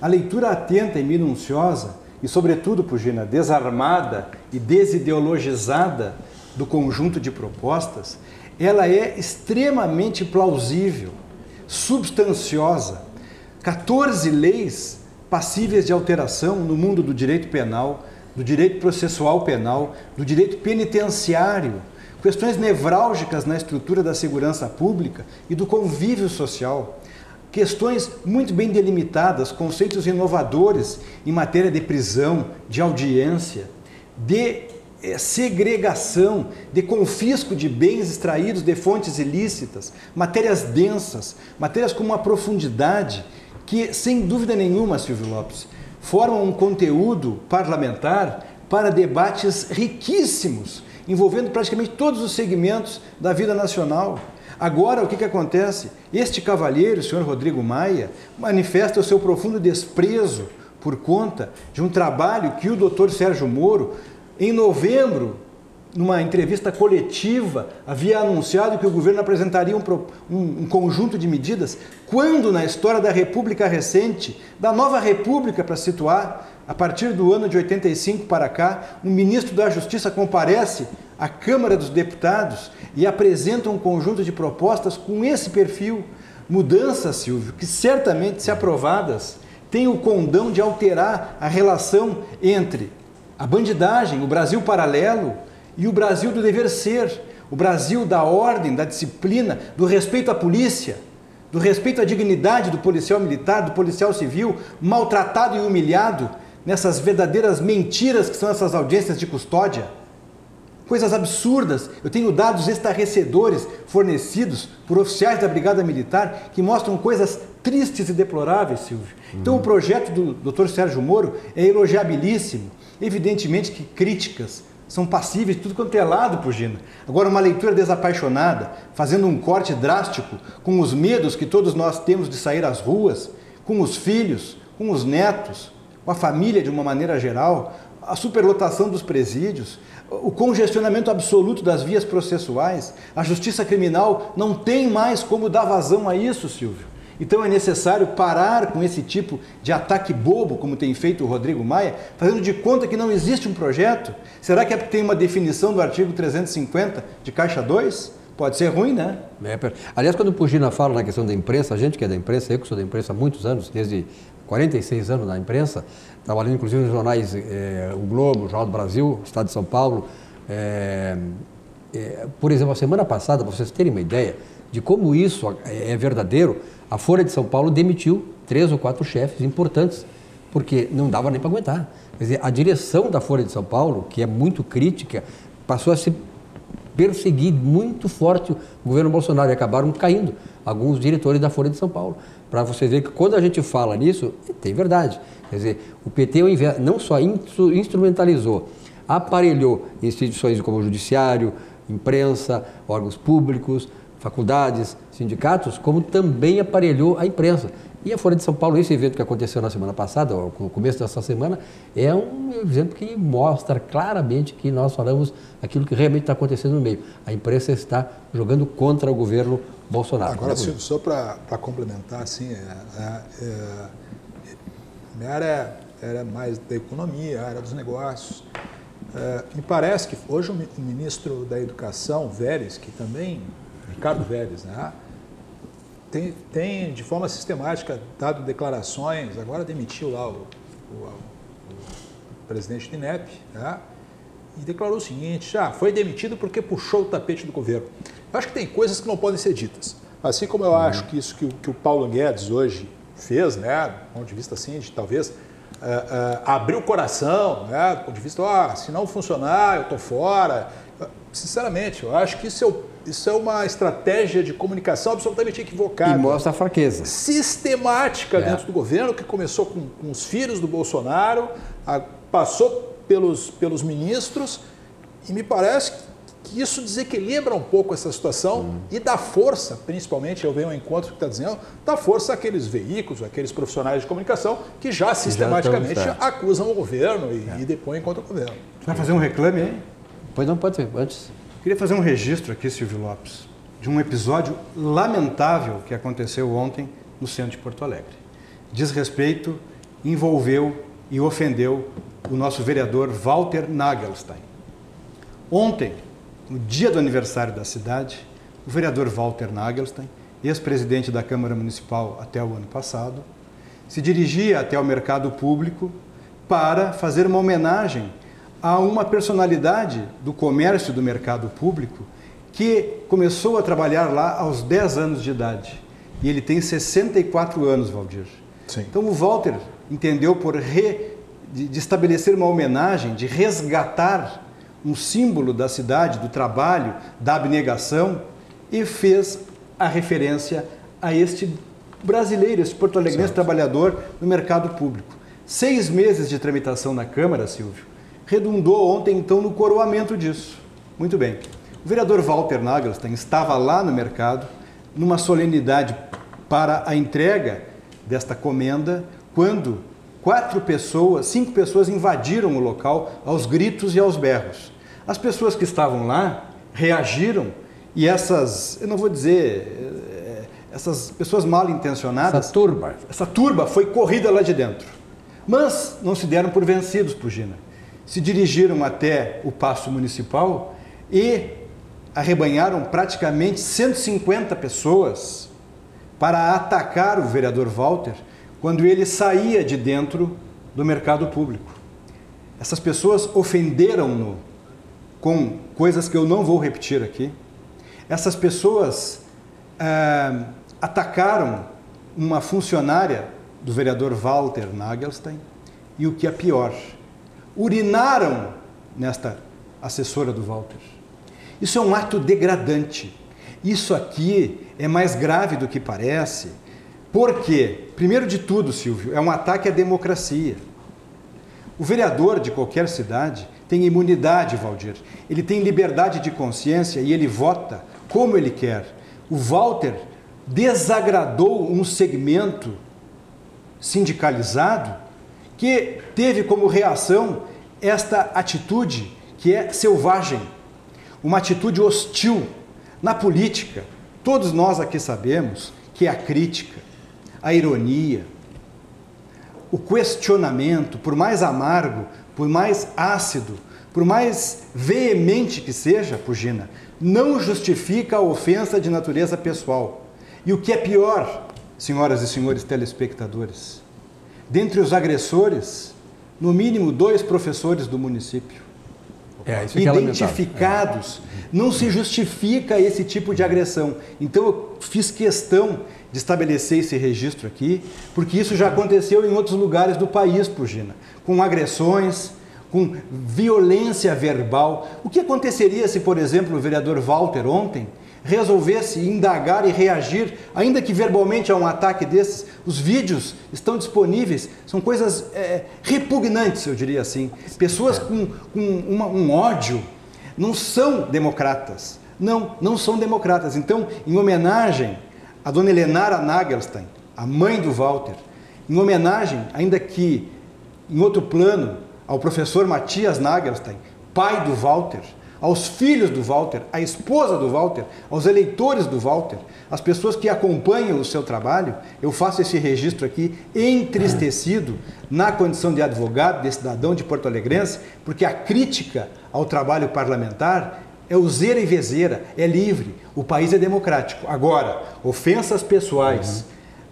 A leitura atenta e minuciosa, e sobretudo, Pugina, desarmada e desideologizada do conjunto de propostas, ela é extremamente plausível, substanciosa. 14 leis passíveis de alteração no mundo do direito penal, do direito processual penal, do direito penitenciário, questões nevrálgicas na estrutura da segurança pública e do convívio social, questões muito bem delimitadas, conceitos inovadores em matéria de prisão, de audiência, de segregação, de confisco de bens extraídos de fontes ilícitas, matérias densas, matérias com uma profundidade que, sem dúvida nenhuma, Silvio Lopes, formam um conteúdo parlamentar para debates riquíssimos, envolvendo praticamente todos os segmentos da vida nacional. Agora, o que acontece? Este cavalheiro, o senhor Rodrigo Maia, manifesta o seu profundo desprezo por conta de um trabalho que o doutor Sérgio Moro, em novembro, numa entrevista coletiva, havia anunciado que o governo apresentaria um conjunto de medidas, quando na história da República recente, da nova República para situar, a partir do ano de 85 para cá, um ministro da Justiça comparece à Câmara dos Deputados e apresenta um conjunto de propostas com esse perfil. Mudanças, Silvio, que certamente, se aprovadas, têm o condão de alterar a relação entre a bandidagem, o Brasil paralelo, e o Brasil do dever ser, o Brasil da ordem, da disciplina, do respeito à polícia, do respeito à dignidade do policial militar, do policial civil, maltratado e humilhado nessas verdadeiras mentiras que são essas audiências de custódia. Coisas absurdas. Eu tenho dados estarrecedores fornecidos por oficiais da Brigada Militar que mostram coisas tristes e deploráveis, Silvio. Então o projeto do Dr. Sérgio Moro é elogiabilíssimo. Evidentemente que críticas são passíveis de tudo quanto é lado, Pugina. Agora, uma leitura desapaixonada, fazendo um corte drástico com os medos que todos nós temos de sair às ruas, com os filhos, com os netos, com a família de uma maneira geral, a superlotação dos presídios, o congestionamento absoluto das vias processuais, a justiça criminal não tem mais como dar vazão a isso, Silvio. Então é necessário parar com esse tipo de ataque bobo, como tem feito o Rodrigo Maia, fazendo de conta que não existe um projeto. Será que é porque tem uma definição do artigo 350 de caixa 2? Pode ser ruim, né? Aliás, quando o Pugina fala na questão da imprensa, a gente que é da imprensa, eu que sou da imprensa há muitos anos, desde 46 anos na imprensa, trabalhando inclusive nos jornais O Globo, o Jornal do Brasil, Estado de São Paulo. Por exemplo, a semana passada, para vocês terem uma ideia de como isso é verdadeiro, a Folha de São Paulo demitiu 3 ou 4 chefes importantes, porque não dava nem para aguentar. Quer dizer, a direção da Folha de São Paulo, que é muito crítica, passou a se perseguir muito forte o governo Bolsonaro e acabaram caindo alguns diretores da Folha de São Paulo. Para vocês verem que quando a gente fala nisso, tem verdade. Quer dizer, o PT não só instrumentalizou, aparelhou instituições como o Judiciário, imprensa, órgãos públicos, faculdades, sindicatos, como também aparelhou a imprensa. E a Folha de São Paulo, esse evento que aconteceu na semana passada, no começo dessa semana, é um exemplo que mostra claramente que nós falamos aquilo que realmente está acontecendo no meio. A imprensa está jogando contra o governo Bolsonaro. Agora, Silvio, só para complementar, assim, minha área era mais da economia, a área dos negócios. Me parece que hoje o ministro da Educação, Vélez, que também, Ricardo Vélez, né, tem de forma sistemática dado declarações, agora demitiu lá o presidente do INEP, né, e declarou o seguinte: foi demitido porque puxou o tapete do governo. Eu acho que tem coisas que não podem ser ditas. Assim como eu acho que isso que o Paulo Guedes hoje fez, né, do ponto de vista assim, de talvez abrir o coração, né, do ponto de vista, se não funcionar, eu estou fora. Sinceramente, eu acho que isso é uma estratégia de comunicação absolutamente equivocada. E mostra a fraqueza. Sistemática dentro do governo, que começou com os filhos do Bolsonaro, passou pelos ministros, e me parece que isso desequilibra um pouco essa situação e dá força, principalmente, eu venho ao encontro que está dizendo, dá força àqueles veículos, àqueles profissionais de comunicação que já sistematicamente acusam o governo e depõem contra o governo. Você vai fazer um reclame aí? Pois não, pode ser, antes. Queria fazer um registro aqui, Silvio Lopes, de um episódio lamentável que aconteceu ontem no centro de Porto Alegre. Desrespeito, envolveu e ofendeu o nosso vereador Walter Nagelstein. Ontem, no dia do aniversário da cidade, o vereador Walter Nagelstein, ex-presidente da Câmara Municipal até o ano passado, se dirigia até o mercado público para fazer uma homenagem a uma personalidade do comércio do mercado público que começou a trabalhar lá aos 10 anos de idade. E ele tem 64 anos, Valdir. Sim. Então o Walter entendeu por de estabelecer uma homenagem, de resgatar um símbolo da cidade, do trabalho, da abnegação, e fez a referência a este brasileiro, este porto-alegrense trabalhador no mercado público. 6 meses de tramitação na Câmara, Silvio, redundou ontem, então, no coroamento disso. Muito bem. O vereador Walter Nagelstein estava lá no mercado, numa solenidade para a entrega desta comenda, quando 5 pessoas invadiram o local aos gritos e aos berros. As pessoas que estavam lá reagiram e essas pessoas mal intencionadas... Essa turba foi corrida lá de dentro. Mas não se deram por vencidos, Pugina. Se dirigiram até o Paço Municipal e arrebanharam praticamente 150 pessoas para atacar o vereador Walter quando ele saía de dentro do mercado público. Essas pessoas ofenderam-no com coisas que eu não vou repetir aqui. Essas pessoas atacaram uma funcionária do vereador Walter Nagelstein e, o que é pior, urinaram nesta assessora do Walter. Isso é um ato degradante. Isso aqui é mais grave do que parece, porque, primeiro de tudo, Silvio, é um ataque à democracia. O vereador de qualquer cidade tem imunidade, Valdir. Ele tem liberdade de consciência e ele vota como ele quer. O Walter desagradou um segmento sindicalizado que teve como reação esta atitude que é selvagem, uma atitude hostil. Na política, todos nós aqui sabemos que a crítica, a ironia, o questionamento, por mais amargo, por mais ácido, por mais veemente que seja, Pugina, não justifica a ofensa de natureza pessoal. E o que é pior, senhoras e senhores telespectadores, dentre os agressores, no mínimo 2 professores do município, identificados, não se justifica esse tipo de agressão. Então eu fiz questão de estabelecer esse registro aqui, porque isso já aconteceu em outros lugares do país, Pugina, com agressões, com violência verbal. O que aconteceria se, por exemplo, o vereador Walter ontem resolvesse indagar e reagir, ainda que verbalmente, a um ataque desses? Os vídeos estão disponíveis, são coisas repugnantes, eu diria assim. Pessoas com um ódio não são democratas. Não são democratas. Então, em homenagem a dona Helenara Nagelstein, a mãe do Walter, em homenagem, ainda que em outro plano, ao professor Matias Nagelstein, pai do Walter, aos filhos do Walter, à esposa do Walter, aos eleitores do Walter, às pessoas que acompanham o seu trabalho, eu faço esse registro aqui entristecido na condição de advogado, de cidadão de porto-alegrense, porque a crítica ao trabalho parlamentar é useira e vezeira, é livre, o país é democrático. Agora, ofensas pessoais,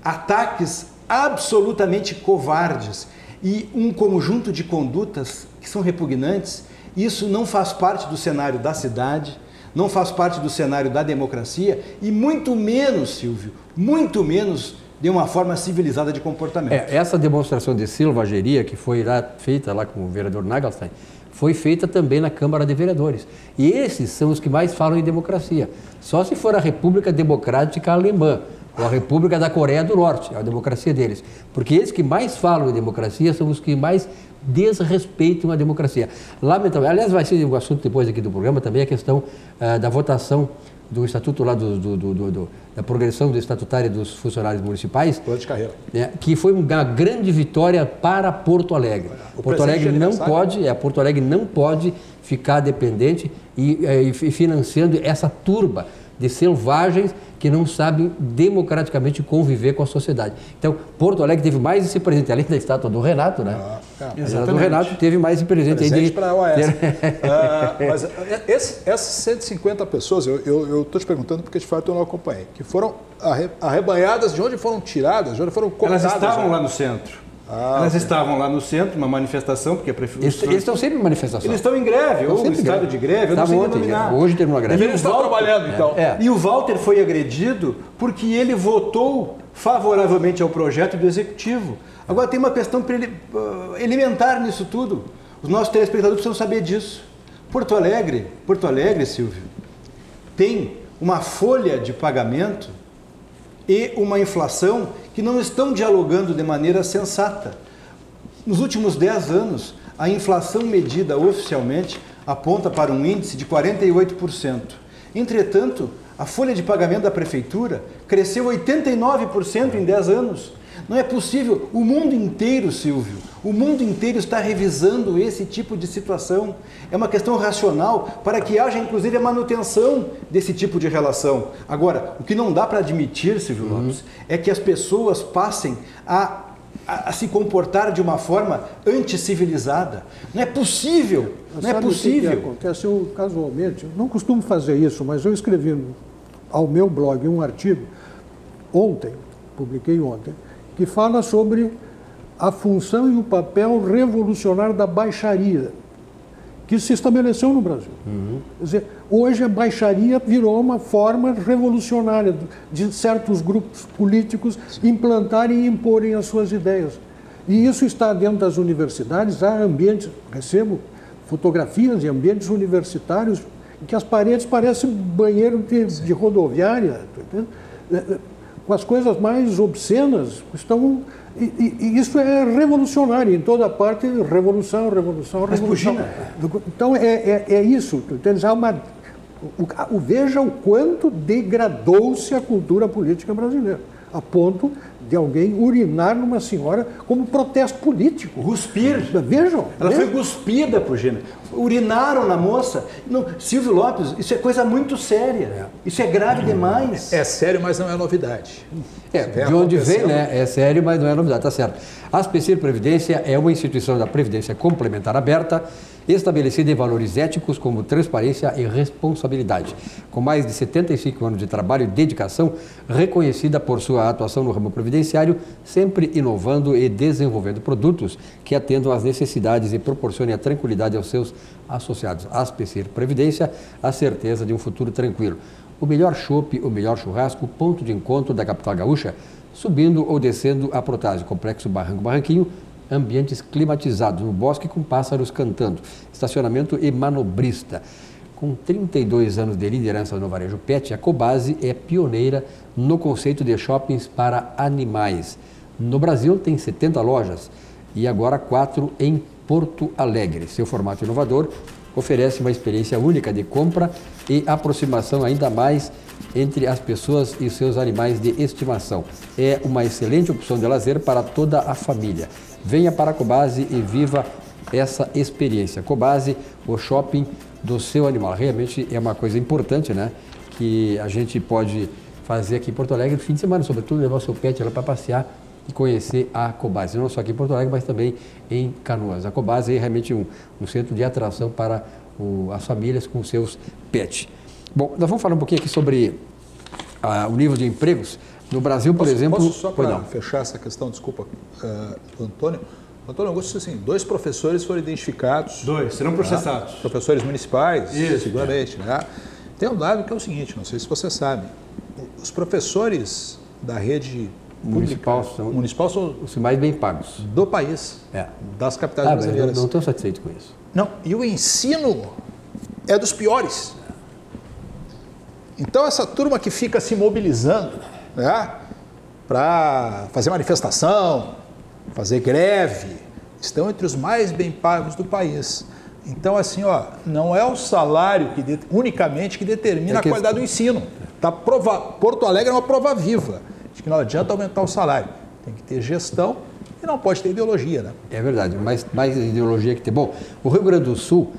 ataques absolutamente covardes e um conjunto de condutas que são repugnantes, isso não faz parte do cenário da cidade, não faz parte do cenário da democracia e muito menos, Silvio, muito menos de uma forma civilizada de comportamento. Essa demonstração de selvageria que foi feita lá com o vereador Nagelstein, foi feita também na Câmara de Vereadores. E esses são os que mais falam em democracia. Só se for a República Democrática Alemã, ou a República da Coreia do Norte, a democracia deles. Porque eles que mais falam em democracia são os que mais desrespeitam a democracia. Lamentavelmente, aliás, vai ser um assunto depois aqui do programa também, a questão da votação do estatuto lá, da progressão do estatutária dos funcionários municipais, plano de carreira, que foi uma grande vitória para Porto Alegre. Porto Alegre não pode ficar dependente e financiando essa turba de selvagens que não sabem democraticamente conviver com a sociedade. Então, Porto Alegre teve mais esse presente, além da estátua do Renato, né? A estátua do Renato teve mais esse presente para a OAS. Mas essas 150 pessoas, eu estou te perguntando porque de fato eu não acompanhei, que foram arrebanhadas, de onde foram tiradas, de onde foram cortadas? Elas estavam lá no centro. Elas estavam lá no centro, uma manifestação, porque a prefeitura... Eles estão sempre em manifestação. Eles estão em greve, ou em estado de greve, eu não sei denominar. Hoje terminou a greve. Eles estão trabalhando, então. E o Walter foi agredido porque ele votou favoravelmente ao projeto do Executivo. Agora tem uma questão elementar nisso tudo. Os nossos telespectadores precisam saber disso. Porto Alegre, Silvio, tem uma folha de pagamento e uma inflação que não estão dialogando de maneira sensata. Nos últimos 10 anos, a inflação medida oficialmente aponta para um índice de 48%. Entretanto, a folha de pagamento da prefeitura cresceu 89% em 10 anos. Não é possível. O mundo inteiro, Silvio, o mundo inteiro está revisando esse tipo de situação. É uma questão racional para que haja, inclusive, a manutenção desse tipo de relação. Agora, o que não dá para admitir, Silvio Lopes, é que as pessoas passem a se comportar de uma forma anticivilizada. Não é possível. Não é possível. O que acontece? Eu, casualmente, não costumo fazer isso, mas eu escrevi ao meu blog um artigo publiquei ontem, que fala sobre a função e o papel revolucionário da baixaria, que se estabeleceu no Brasil. Quer dizer, hoje a baixaria virou uma forma revolucionária de certos grupos políticos implantarem e imporem as suas ideias. E isso está dentro das universidades, há ambientes, recebo fotografias de ambientes universitários em que as paredes parecem banheiro de rodoviária, com as coisas mais obscenas, e isso é revolucionário, em toda parte, revolução. Então, é isso. Veja o quanto degradou-se a cultura política brasileira, a ponto de alguém urinar numa senhora como protesto político. Cuspir. Vejam. Ela foi cuspida, Pugina. Urinaram na moça. Não, Silvio Lopes, isso é coisa muito séria. Isso é grave demais. É sério, mas não é novidade. De onde vem, né? É sério, mas não é novidade, tá certo. A Aspecir Previdência é uma instituição da Previdência Complementar aberta, estabelecida em valores éticos como transparência e responsabilidade. Com mais de 75 anos de trabalho e dedicação, reconhecida por sua atuação no ramo previdenciário, sempre inovando e desenvolvendo produtos que atendam às necessidades e proporcionem a tranquilidade aos seus associados. Aspecir Previdência, a certeza de um futuro tranquilo. O melhor chopp, o melhor churrasco, ponto de encontro da capital gaúcha, subindo ou descendo a Protásio, Complexo Barranquinho, ambientes climatizados, no bosque com pássaros cantando, estacionamento e manobrista. Com 32 anos de liderança no varejo pet, a Cobasi é pioneira no conceito de shoppings para animais. No Brasil tem 70 lojas e agora 4 em Porto Alegre. Seu formato inovador oferece uma experiência única de compra e aproximação ainda mais entre as pessoas e seus animais de estimação. É uma excelente opção de lazer para toda a família. Venha para a Cobasi e viva essa experiência. Cobasi, o shopping do seu animal. Realmente é uma coisa importante, né? Que a gente pode fazer aqui em Porto Alegre no fim de semana, sobretudo levar o seu pet lá para passear e conhecer a Cobasi. Não só aqui em Porto Alegre, mas também em Canoas. A Cobasi é realmente um centro de atração para as famílias com seus pets. Bom, nós vamos falar um pouquinho aqui sobre o nível de empregos. No Brasil, por exemplo... Posso só para fechar essa questão, desculpa, do Antônio. Antônio Augusto, assim, 2 professores foram identificados. 2, serão processados. Professores municipais, isso, seguramente. Né? Tem um dado que é o seguinte, não sei se você sabe. Os professores da rede municipal são os mais bem pagos do país, das capitais brasileiras. Não estou satisfeito com isso. Não, e o ensino é dos piores. Então, essa turma que fica se mobilizando, né, para fazer manifestação, fazer greve, estão entre os mais bem pagos do país. Então, assim, não é o salário unicamente que determina a qualidade do ensino. Porto Alegre é uma prova viva de que não adianta aumentar o salário. Tem que ter gestão e não pode ter ideologia, né? É verdade, mais ideologia que ter. Bom, o Rio Grande do Sul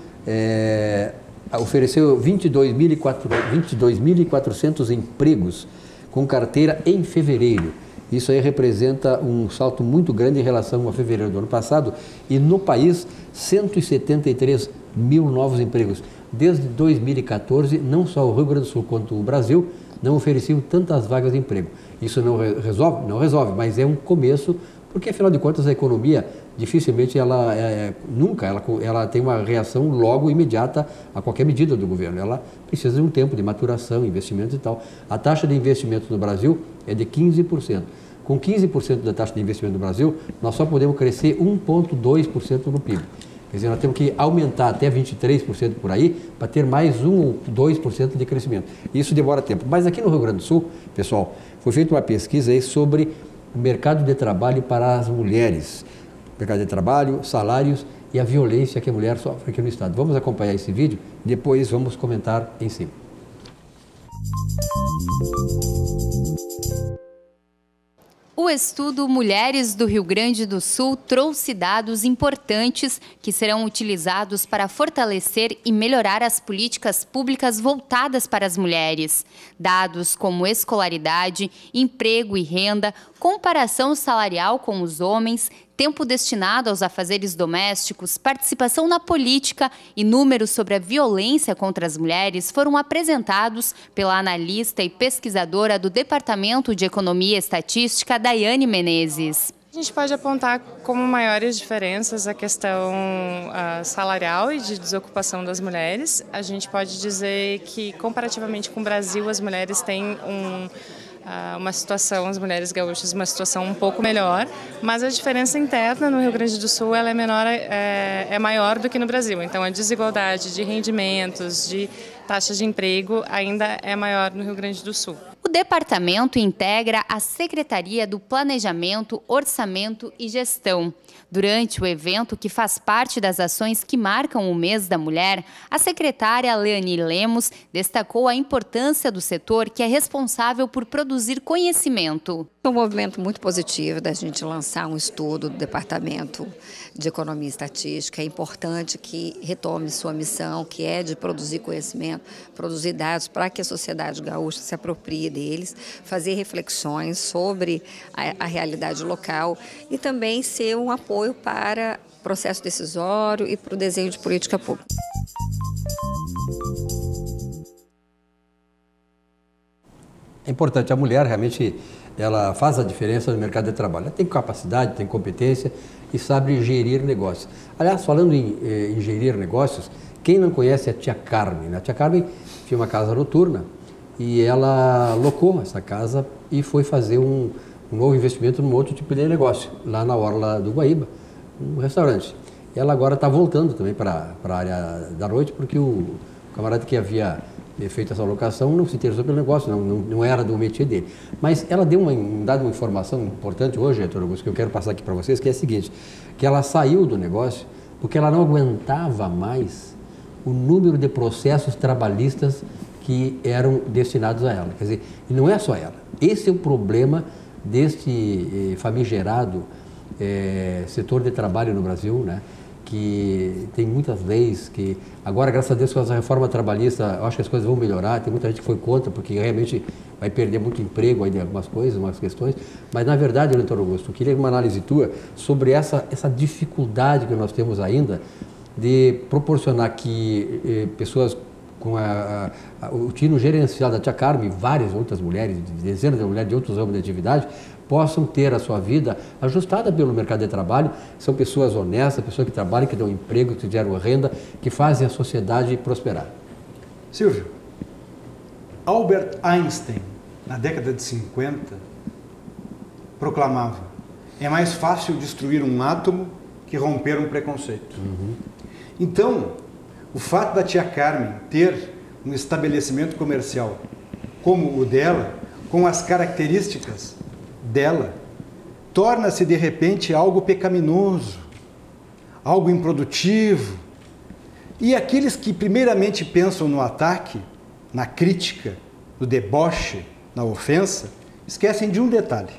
ofereceu 22.400 empregos com carteira em fevereiro. Isso aí representa um salto muito grande em relação a fevereiro do ano passado. E no país, 173 mil novos empregos. Desde 2014, não só o Rio Grande do Sul quanto o Brasil não ofereciam tantas vagas de emprego. Isso não resolve? Não resolve, mas é um começo, porque afinal de contas a economia dificilmente ela tem uma reação logo imediata a qualquer medida do governo. Ela precisa de um tempo de maturação, investimento e tal. A taxa de investimento no Brasil é de 15%. Com 15% da taxa de investimento no Brasil, nós só podemos crescer 1,2% no PIB. Quer dizer, nós temos que aumentar até 23% por aí para ter mais 1 ou 2% de crescimento. Isso demora tempo. Mas aqui no Rio Grande do Sul, pessoal, foi feita uma pesquisa aí sobre o mercado de trabalho para as mulheres. Mercado de trabalho, salários e a violência que a mulher sofre aqui no estado. Vamos acompanhar esse vídeo e depois vamos comentar em cima. O estudo Mulheres do Rio Grande do Sul trouxe dados importantes que serão utilizados para fortalecer e melhorar as políticas públicas voltadas para as mulheres. Dados como escolaridade, emprego e renda, comparação salarial com os homens, tempo destinado aos afazeres domésticos, participação na política e números sobre a violência contra as mulheres foram apresentados pela analista e pesquisadora do Departamento de Economia e Estatística, Daiane Menezes. A gente pode apontar como maiores diferenças a questão salarial e de desocupação das mulheres. A gente pode dizer que, comparativamente com o Brasil, as mulheres têm uma situação, as mulheres gaúchas, uma situação um pouco melhor, mas a diferença interna no Rio Grande do Sul ela é maior do que no Brasil. Então, a desigualdade de rendimentos, de taxas de emprego ainda é maior no Rio Grande do Sul. O departamento integra a Secretaria do Planejamento, Orçamento e Gestão. Durante o evento, que faz parte das ações que marcam o mês da mulher, a secretária Leani Lemos destacou a importância do setor que é responsável por produzir conhecimento. É um movimento muito positivo da gente lançar um estudo do Departamento de Economia e Estatística. É importante que retome sua missão, que é de produzir conhecimento, produzir dados para que a sociedade gaúcha se aproprie deles, fazer reflexões sobre a realidade local e também ser um apoio para o processo decisório e para o desenho de política pública. É importante, a mulher realmente ela faz a diferença no mercado de trabalho. Ela tem capacidade, tem competência e sabe gerir negócios. Aliás, falando em gerir negócios, quem não conhece a tia Carmen? A tia Carmen tinha uma casa noturna e ela locou essa casa e foi fazer um novo investimento num outro tipo de negócio, lá na orla do Guaíba, um restaurante. Ela agora está voltando também para a área da noite, porque o camarada que havia feito essa locação não se interessou pelo negócio, não era do métier dele. Mas ela deu dado uma informação importante hoje, Heitor Augusto, que eu quero passar aqui para vocês, que é a seguinte, que ela saiu do negócio porque ela não aguentava mais o número de processos trabalhistas que eram destinados a ela. Quer dizer, e não é só ela. Esse é o problema deste famigerado setor de trabalho no Brasil, né? Que tem muitas leis que agora, graças a Deus, com essa reforma trabalhista, eu acho que as coisas vão melhorar. Tem muita gente que foi contra, porque realmente vai perder muito emprego aí em algumas coisas, algumas questões. Mas, na verdade, Heitor Augusto, eu queria uma análise tua sobre essa dificuldade que nós temos ainda de proporcionar que pessoas com o tino gerencial da tia Carmen e várias outras mulheres, dezenas de mulheres de outros ramos de atividade, possam ter a sua vida ajustada pelo mercado de trabalho. São pessoas honestas, pessoas que trabalham, que dão emprego, que geram renda, que fazem a sociedade prosperar. Silvio, Albert Einstein, na década de 50, proclamava: é mais fácil destruir um átomo que romper um preconceito. Então, o fato da tia Carmen ter um estabelecimento comercial como o dela, com as características dela, torna-se de repente algo pecaminoso, algo improdutivo. E aqueles que primeiramente pensam no ataque, na crítica, no deboche, na ofensa, esquecem de um detalhe.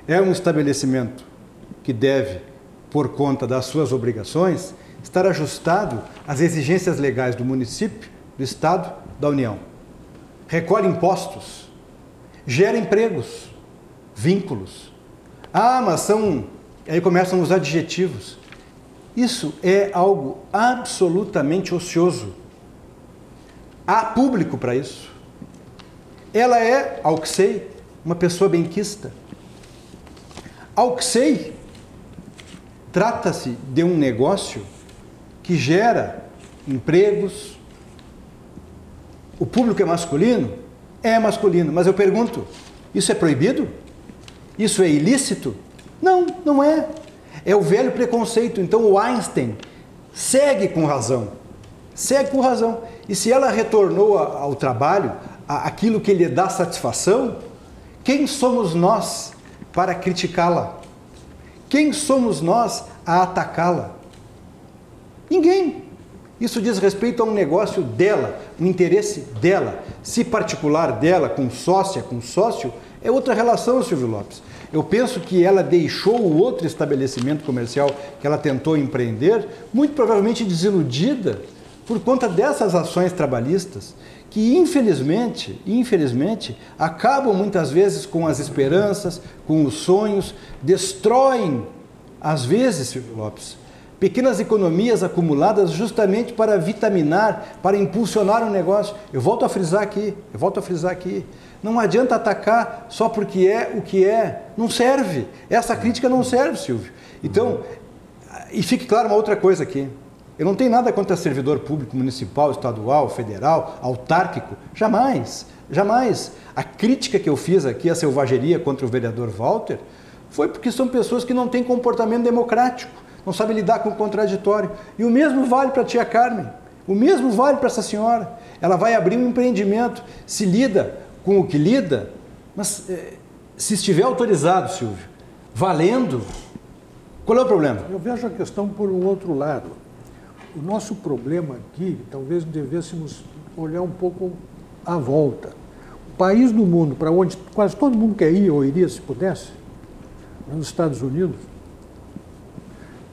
É um estabelecimento que deve, por conta das suas obrigações, estar ajustado às exigências legais do município, do Estado, da União. Recolhe impostos, gera empregos, vínculos. Ah, mas são... Aí começam os adjetivos. Isso é algo absolutamente ocioso. Há público para isso. Ela é, ao que sei, uma pessoa benquista. Ao que sei, trata-se de um negócio que gera empregos. O público é masculino? É masculino, mas eu pergunto, isso é proibido? Isso é ilícito? Não, não é. É o velho preconceito. Então o Einstein segue com razão. Segue com razão. E se ela retornou ao trabalho, aquilo que lhe dá satisfação, quem somos nós para criticá-la? Quem somos nós a atacá-la? Ninguém. Isso diz respeito a um negócio dela, um interesse dela. Se particular dela, com sócia, com sócio, é outra relação, Silvio Lopes. Eu penso que ela deixou o outro estabelecimento comercial que ela tentou empreender, muito provavelmente desiludida por conta dessas ações trabalhistas, que infelizmente, acabam muitas vezes com as esperanças, com os sonhos, destroem, às vezes, Silvio Lopes, pequenas economias acumuladas justamente para vitaminar, para impulsionar o negócio. Eu volto a frisar aqui. Não adianta atacar só porque é o que é. Não serve. Essa crítica não serve, Silvio. Então, e fique claro uma outra coisa aqui. Eu não tenho nada contra servidor público municipal, estadual, federal, autárquico. Jamais, jamais. A crítica que eu fiz aqui, a selvageria contra o vereador Walter, foi porque são pessoas que não têm comportamento democrático, não sabem lidar com o contraditório. E o mesmo vale para a tia Carmen, o mesmo vale para essa senhora. Ela vai abrir um empreendimento, se lida com o que lida, mas se estiver autorizado, Silvio, valendo, qual é o problema? Eu vejo a questão por um outro lado. O nosso problema aqui, talvez devêssemos olhar um pouco à volta. O país do mundo, para onde quase todo mundo quer ir ou iria se pudesse, nos Estados Unidos,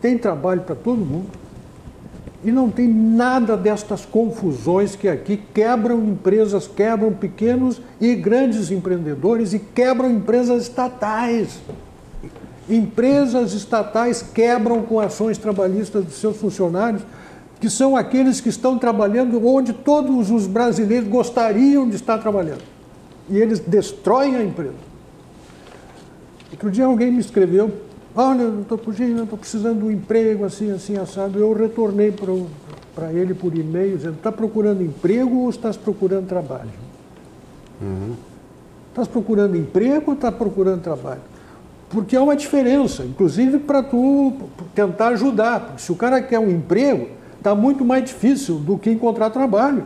tem trabalho para todo mundo e não tem nada destas confusões que aqui quebram empresas, quebram pequenos e grandes empreendedores e quebram empresas estatais. Empresas estatais quebram com ações trabalhistas dos seus funcionários, que são aqueles que estão trabalhando onde todos os brasileiros gostariam de estar trabalhando. E eles destroem a empresa. Outro dia alguém me escreveu: olha, eu estou fugindo, estou precisando de um emprego, assim, assado. Eu retornei para ele por e-mail, dizendo: está procurando emprego ou estás procurando trabalho? Estás procurando emprego ou estás procurando trabalho? Porque há uma diferença, inclusive para tu tentar ajudar. Porque se o cara quer um emprego, está muito mais difícil do que encontrar trabalho.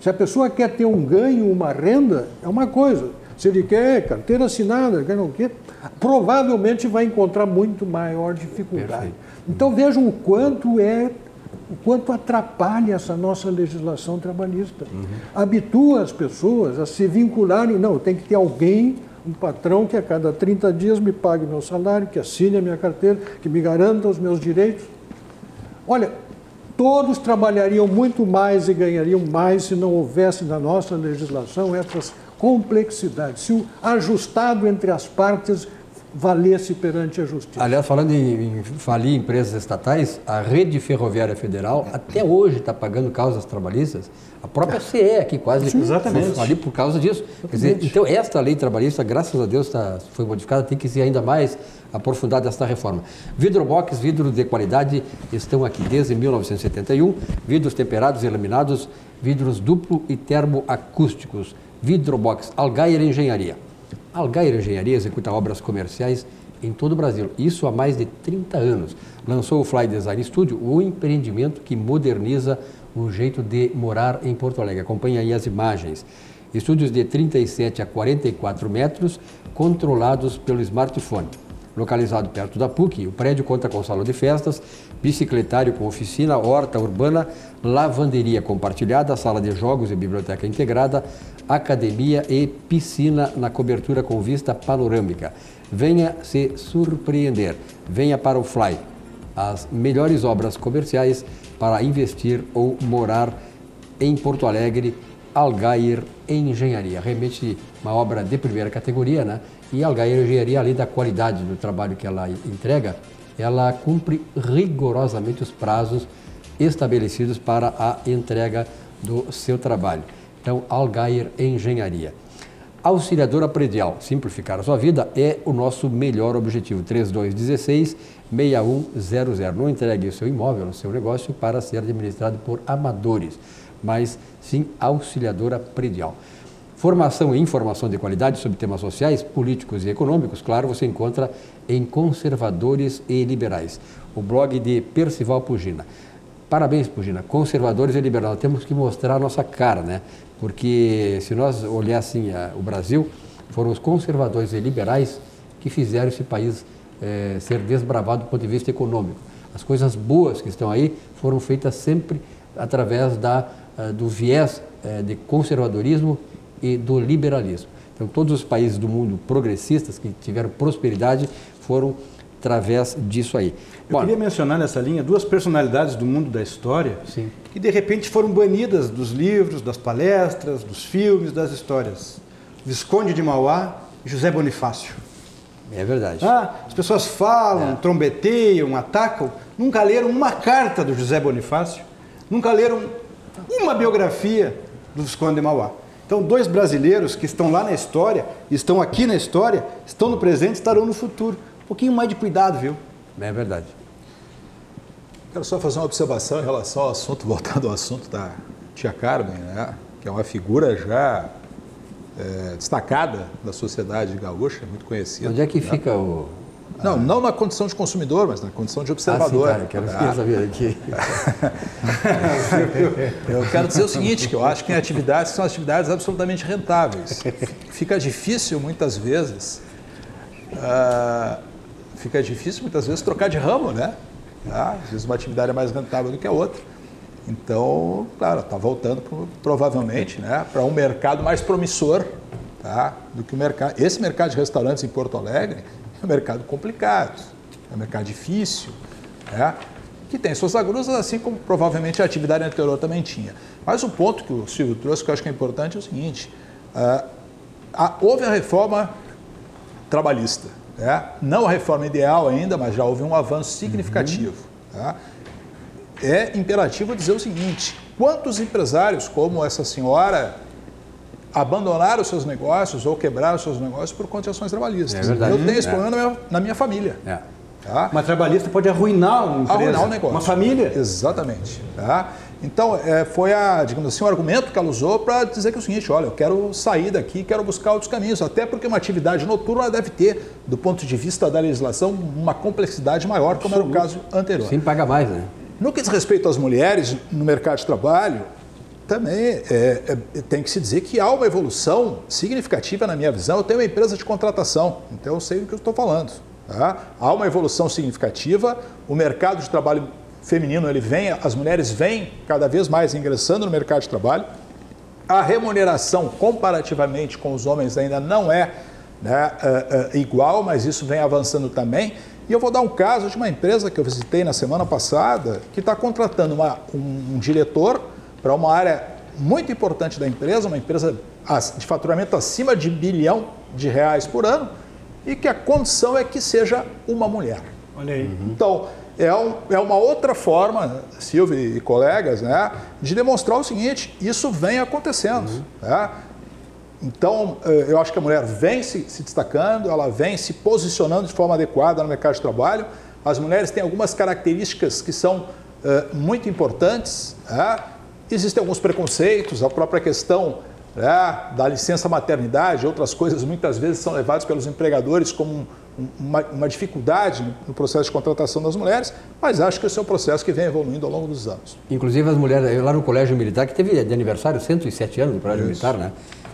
Se a pessoa quer ter um ganho, uma renda, é uma coisa. Se ele quer carteira assinada, quer não quer, provavelmente vai encontrar muito maior dificuldade. Perfeito. Então vejam o quanto atrapalha essa nossa legislação trabalhista. Habitua as pessoas a se vincularem. Não, tem que ter alguém, um patrão que a cada 30 dias me pague meu salário, que assine a minha carteira, que me garanta os meus direitos. Olha, todos trabalhariam muito mais e ganhariam mais se não houvesse na nossa legislação essas complexidades, se o ajustado entre as partes valesse perante a justiça. Aliás, falando em falir empresas estatais, a Rede Ferroviária Federal até hoje está pagando causas trabalhistas. A própria CE aqui quase falir por causa disso. Quer dizer, então, esta lei trabalhista, graças a Deus, foi modificada, tem que ser ainda mais aprofundada esta reforma. Vidrobox, vidro de qualidade, estão aqui desde 1971, vidros temperados e laminados, vidros duplo e termoacústicos. Vidrobox, Algair Engenharia. A Algair Engenharia executa obras comerciais em todo o Brasil, isso há mais de 30 anos. Lançou o Fly Design Studio, o empreendimento que moderniza o jeito de morar em Porto Alegre. Acompanhe aí as imagens. Estúdios de 37 a 44 metros, controlados pelo smartphone. Localizado perto da PUC, o prédio conta com salão de festas, bicicletário com oficina, horta urbana, lavanderia compartilhada, sala de jogos e biblioteca integrada, academia e piscina na cobertura com vista panorâmica. Venha se surpreender, venha para o Fly, as melhores obras comerciais para investir ou morar em Porto Alegre. Algair Engenharia, realmente uma obra de primeira categoria, né? E a Algair Engenharia, além da qualidade do trabalho que ela entrega, ela cumpre rigorosamente os prazos estabelecidos para a entrega do seu trabalho. Então, Algair Engenharia. Auxiliadora Predial, simplificar a sua vida é o nosso melhor objetivo. 3216-6100. Não entregue o seu imóvel, o seu negócio para ser administrado por amadores, mas sim Auxiliadora Predial. Formação e informação de qualidade sobre temas sociais, políticos e econômicos, claro, você encontra em Conservadores e Liberais, o blog de Percival Pugina. Parabéns, Pugina, Conservadores e Liberais, temos que mostrar a nossa cara, né? Porque se nós olhássemos o Brasil, foram os conservadores e liberais que fizeram esse país ser desbravado do ponto de vista econômico. As coisas boas que estão aí foram feitas sempre através do viés de conservadorismo e do liberalismo. Então, todos os países do mundo progressistas que tiveram prosperidade foram através disso aí. Eu queria mencionar nessa linha duas personalidades do mundo da história que de repente foram banidas dos livros, das palestras, dos filmes, das histórias. Visconde de Mauá e José Bonifácio. É verdade. As pessoas falam, trombeteiam, atacam, nunca leram uma carta do José Bonifácio, nunca leram uma biografia do Visconde de Mauá. Então, dois brasileiros que estão lá na história, estão aqui na história, estão no presente, estarão no futuro. Um pouquinho mais de cuidado, viu? É verdade. Quero só fazer uma observação em relação ao assunto, voltando ao assunto da tia Carmen, né? Que é uma figura já destacada da sociedade gaúcha, muito conhecida. Onde é que fica o... Não na condição de consumidor, mas na condição de observador. Sim, quero saber aqui. Eu quero dizer o seguinte, que eu acho que tem atividades que são atividades absolutamente rentáveis. Fica difícil muitas vezes trocar de ramo, né? Às vezes uma atividade é mais rentável do que a outra. Então, claro, está voltando provavelmente, né, para um mercado mais promissor, tá, do que o mercado. Esse mercado de restaurantes em Porto Alegre é um mercado complicado, é um mercado difícil, né, que tem suas agrusas, assim como provavelmente a atividade anterior também tinha. Mas o ponto que o Silvio trouxe, que eu acho que é importante, é o seguinte: houve a reforma trabalhista, né? Não a reforma ideal ainda, mas já houve um avanço significativo. Tá? É imperativo dizer o seguinte: quantos empresários como essa senhora abandonaram seus negócios ou quebraram seus negócios por conta de ações trabalhistas? Eu tenho esse problema na minha família. Tá? Uma trabalhista pode arruinar uma empresa, arruinar um negócio. Uma família. Exatamente. Tá? Então, foi digamos assim, o argumento que ela usou para dizer que é o seguinte: olha, eu quero sair daqui, quero buscar outros caminhos, até porque uma atividade noturna ela deve ter, do ponto de vista da legislação, uma complexidade maior, como era o caso anterior. Sim, paga mais, né? No que diz respeito às mulheres no mercado de trabalho, também tem que se dizer que há uma evolução significativa na minha visão. Eu tenho uma empresa de contratação, então eu sei do que eu estou falando. Tá? Há uma evolução significativa, o mercado de trabalho feminino, as mulheres vêm cada vez mais ingressando no mercado de trabalho. A remuneração, comparativamente com os homens, ainda não é, né, igual, mas isso vem avançando também. E eu vou dar um caso de uma empresa que eu visitei na semana passada, que está contratando um diretor para uma área muito importante da empresa, uma empresa de faturamento acima de R$1 bilhão por ano, e que a condição é que seja uma mulher. Olha aí. Então, é uma outra forma, Silvio e colegas, né, de demonstrar o seguinte: isso vem acontecendo. Né? Então, eu acho que a mulher vem se destacando, ela vem se posicionando de forma adequada no mercado de trabalho. As mulheres têm algumas características que são muito importantes. Né? Existem alguns preconceitos, a própria questão da licença maternidade, outras coisas muitas vezes são levadas pelos empregadores como uma dificuldade no processo de contratação das mulheres, mas acho que esse é um processo que vem evoluindo ao longo dos anos. Inclusive as mulheres, eu lá no Colégio Militar, que teve de aniversário 107 anos do Colégio Militar, né?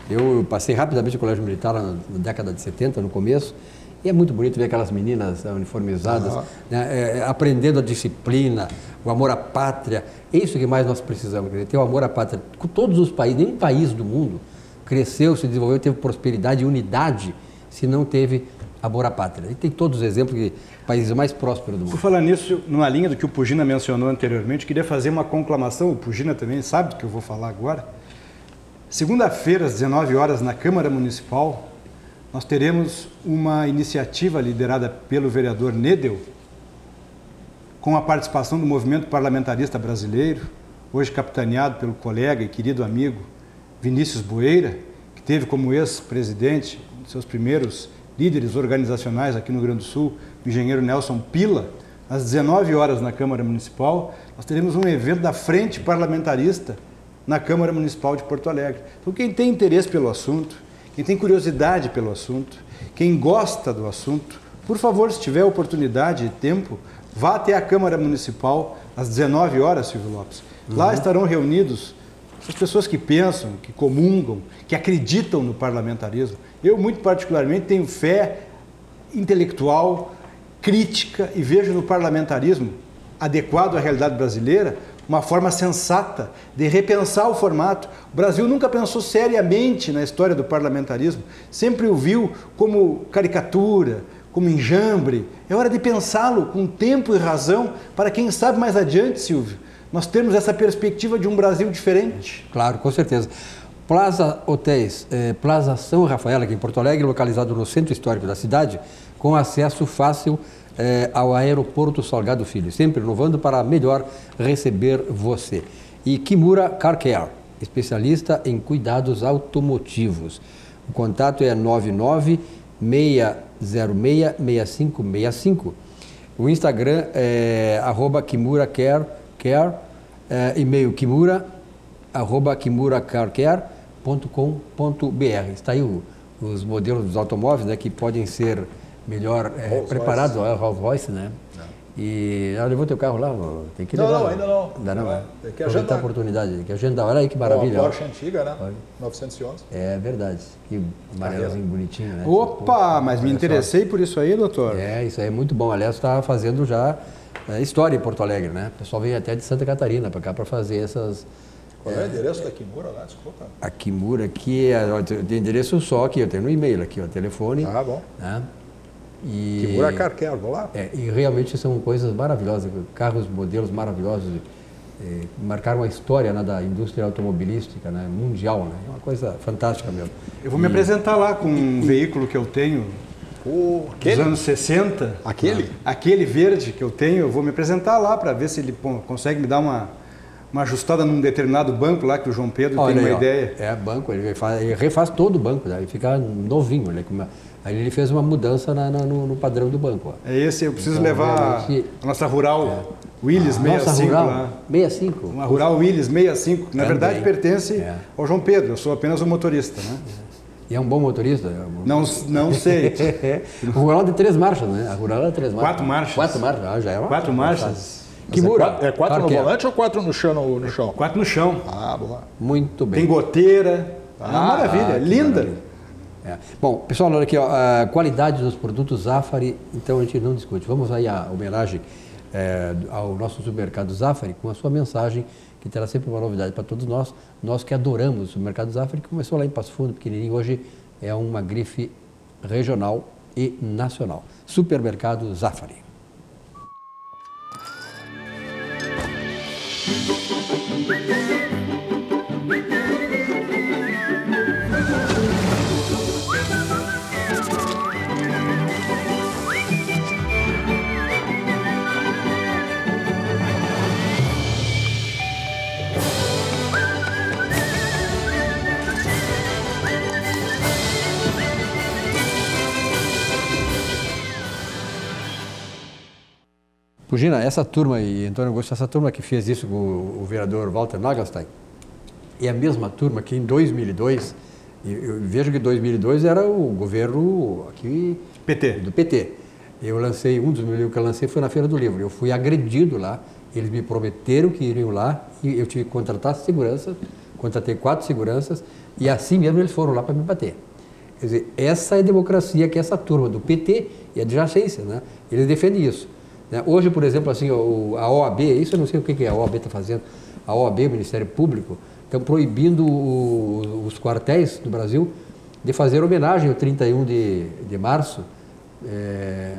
Eu passei rapidamente o Colégio Militar na década de 70, no começo, e é muito bonito ver aquelas meninas uniformizadas, né, aprendendo a disciplina, o amor à pátria. É isso que mais nós precisamos, quer dizer, ter o amor à pátria. Com todos os países, nenhum país do mundo cresceu, se desenvolveu, teve prosperidade e unidade se não teve amor à pátria. E tem todos os exemplos de países mais prósperos do mundo. Por falar nisso, numa linha do que o Pugina mencionou anteriormente, queria fazer uma conclamação, o Pugina também sabe do que eu vou falar agora. Segunda-feira, às 19 horas, na Câmara Municipal, nós teremos uma iniciativa liderada pelo vereador Nedel, com a participação do movimento parlamentarista brasileiro, hoje capitaneado pelo colega e querido amigo Vinícius Boeira, que teve como ex-presidente, um dos seus primeiros líderes organizacionais aqui no Rio Grande do Sul, o engenheiro Nelson Pila. Às 19 horas na Câmara Municipal, nós teremos um evento da Frente Parlamentarista na Câmara Municipal de Porto Alegre. Então, quem tem interesse pelo assunto, quem tem curiosidade pelo assunto, quem gosta do assunto, por favor, se tiver oportunidade e tempo, vá até a Câmara Municipal às 19 horas, Silvio Lopes. Lá estarão reunidos as pessoas que pensam, que comungam, que acreditam no parlamentarismo. Eu, muito particularmente, tenho fé intelectual, crítica e vejo no parlamentarismo adequado à realidade brasileira uma forma sensata de repensar o formato. O Brasil nunca pensou seriamente na história do parlamentarismo, sempre o viu como caricatura, como enjambre. É hora de pensá-lo com tempo e razão para quem sabe mais adiante, Silvio, nós temos essa perspectiva de um Brasil diferente. Claro, com certeza. Plaza Hotéis, Plaza São Rafael, aqui em Porto Alegre, localizado no centro histórico da cidade, com acesso fácil ao aeroporto Salgado Filho, sempre inovando para melhor receber você. E Kimura Car Care, especialista em cuidados automotivos. O contato é 996066565. O Instagram é @KimuraCare, e-mail kimura@kimuracarcare.com.br. Está aí os modelos dos automóveis, né, que podem ser melhor preparados, o Rolls Royce, né? E levou teu carro lá? Tem que levar. Não, ainda não. Ainda não, Tem que agendar a oportunidade, tem que agendar. Olha aí que maravilha. Uma Porsche antiga, né? 911. É verdade. Que amarelozinho bonitinho, né? Opa, mas me interessei por isso aí, doutor. Isso aí é muito bom. Aliás, está fazendo já história em Porto Alegre, né? O pessoal vem até de Santa Catarina para cá para fazer essas... Qual é o endereço da Kimura lá? Desculpa. A Kimura aqui, tem endereço só aqui, eu tenho no e-mail aqui, o telefone. Ah, bom. Né? Kimura Car Care, vou lá. E realmente são coisas maravilhosas, carros, modelos maravilhosos, marcaram a história, né, da indústria automobilística, né, mundial, né? É uma coisa fantástica mesmo. Eu vou me apresentar lá com um veículo que eu tenho dos anos 60. Aquele? Aquele verde que eu tenho, eu vou me apresentar lá para ver se ele consegue me dar uma ajustada num determinado banco lá, que o João Pedro tem uma ideia. Banco, ele refaz todo o banco, né? Ele fica novinho, né? Aí ele fez uma mudança no padrão do banco. Ó. É esse, eu preciso levar a nossa Rural Willys 65 Rural, lá. 65? Uma Rural Willys 65, que na verdade pertence ao João Pedro, eu sou apenas um motorista, né? E é um bom motorista? Não sei. O Rural é de 3 marchas, né? A Rural é 3 marchas. 4 marchas. 4 marchas, já é uma... 4 marchas. Kimura. É 4 no volante ou 4 no chão? No chão? 4 no chão. Ah, boa. Muito bem. Tem goteira. Maravilha, linda. Maravilha. Bom, pessoal, olha aqui, ó, a qualidade dos produtos Zafari, então a gente não discute. Vamos aí à homenagem ao nosso supermercado Zafari com a sua mensagem, que terá sempre uma novidade para todos nós que adoramos o supermercado Zafari, que começou lá em Passo Fundo, pequenininho, hoje é uma grife regional e nacional. Supermercado Zafari. Pugina, essa turma aí, Antônio Augusto, essa turma que fez isso com o vereador Walter Nagelstein, é a mesma turma que em 2002, eu vejo que 2002 era o governo aqui do PT. Eu lancei, um dos meus livros que eu lancei foi na Feira do Livro. Eu fui agredido lá, eles me prometeram que iriam lá e eu tive que contratar segurança, contratei 4 seguranças e assim mesmo eles foram lá para me bater. Quer dizer, essa é a democracia que essa turma do PT e adjacência, né? Eles defendem isso. Né? Hoje, por exemplo, assim, a OAB, isso eu não sei o que a OAB está fazendo, a OAB, o Ministério Público, estão proibindo os quartéis do Brasil de fazer homenagem ao 31 de março,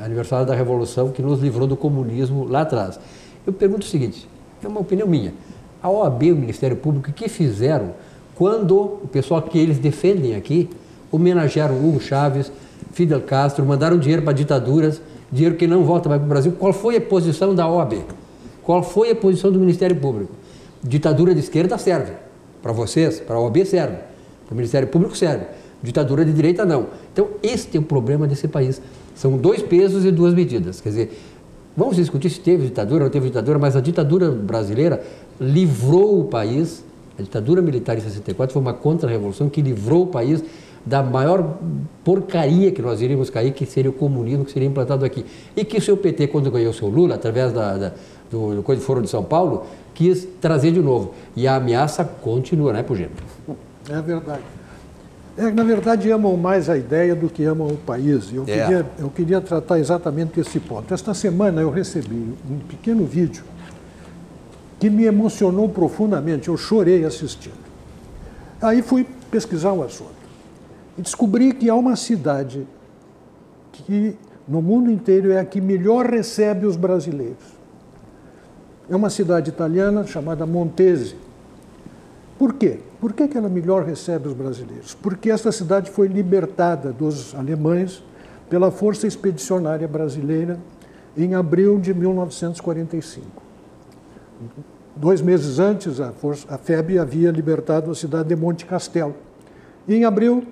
aniversário da Revolução que nos livrou do comunismo lá atrás. Eu pergunto o seguinte, é uma opinião minha, a OAB e o Ministério Público, o que fizeram quando o pessoal que eles defendem aqui homenagearam Hugo Chávez, Fidel Castro, mandaram dinheiro para ditaduras, dinheiro que não volta mais para o Brasil? Qual foi a posição da OAB? Qual foi a posição do Ministério Público? Ditadura de esquerda serve. Para vocês, para a OAB serve. Para o Ministério Público serve. Ditadura de direita não. Então, este é o problema desse país. São 2 pesos e 2 medidas. Quer dizer, vamos discutir se teve ditadura ou não teve ditadura, mas a ditadura brasileira livrou o país, a ditadura militar em 64 foi uma contra-revolução que livrou o país da maior porcaria que nós iríamos cair, que seria o comunismo que seria implantado aqui. E que o seu PT, quando ganhou o seu Lula, através do Foro de São Paulo, quis trazer de novo. E a ameaça continua, né, Pugino? É verdade. Na verdade, amam mais a ideia do que amam o país. Eu queria tratar exatamente desse ponto. Esta semana eu recebi um pequeno vídeo que me emocionou profundamente. Eu chorei assistindo. Aí fui pesquisar o assunto. E descobri que há uma cidade que no mundo inteiro é a que melhor recebe os brasileiros. É uma cidade italiana chamada Montese. Por quê? Por que ela melhor recebe os brasileiros? Porque essa cidade foi libertada dos alemães pela Força Expedicionária Brasileira em abril de 1945. 2 meses antes, a FEB havia libertado a cidade de Monte Castelo. E em abril,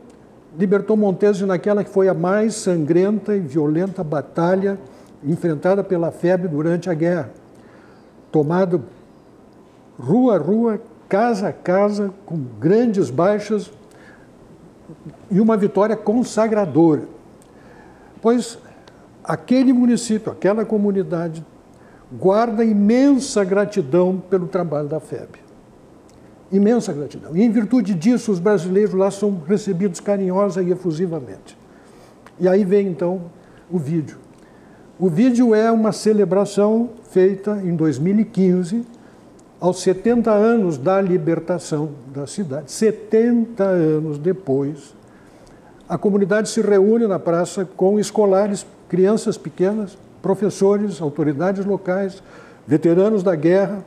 libertou Montese naquela que foi a mais sangrenta e violenta batalha enfrentada pela FEB durante a guerra. Tomado rua a rua, casa a casa, com grandes baixas e uma vitória consagradora. Pois aquele município, aquela comunidade, guarda imensa gratidão pelo trabalho da FEB. Imensa gratidão. E em virtude disso, os brasileiros lá são recebidos carinhosa e efusivamente. E aí vem, então, o vídeo. O vídeo é uma celebração feita em 2015, aos 70 anos da libertação da cidade. 70 anos depois, a comunidade se reúne na praça com escolares, crianças pequenas, professores, autoridades locais, veteranos da guerra.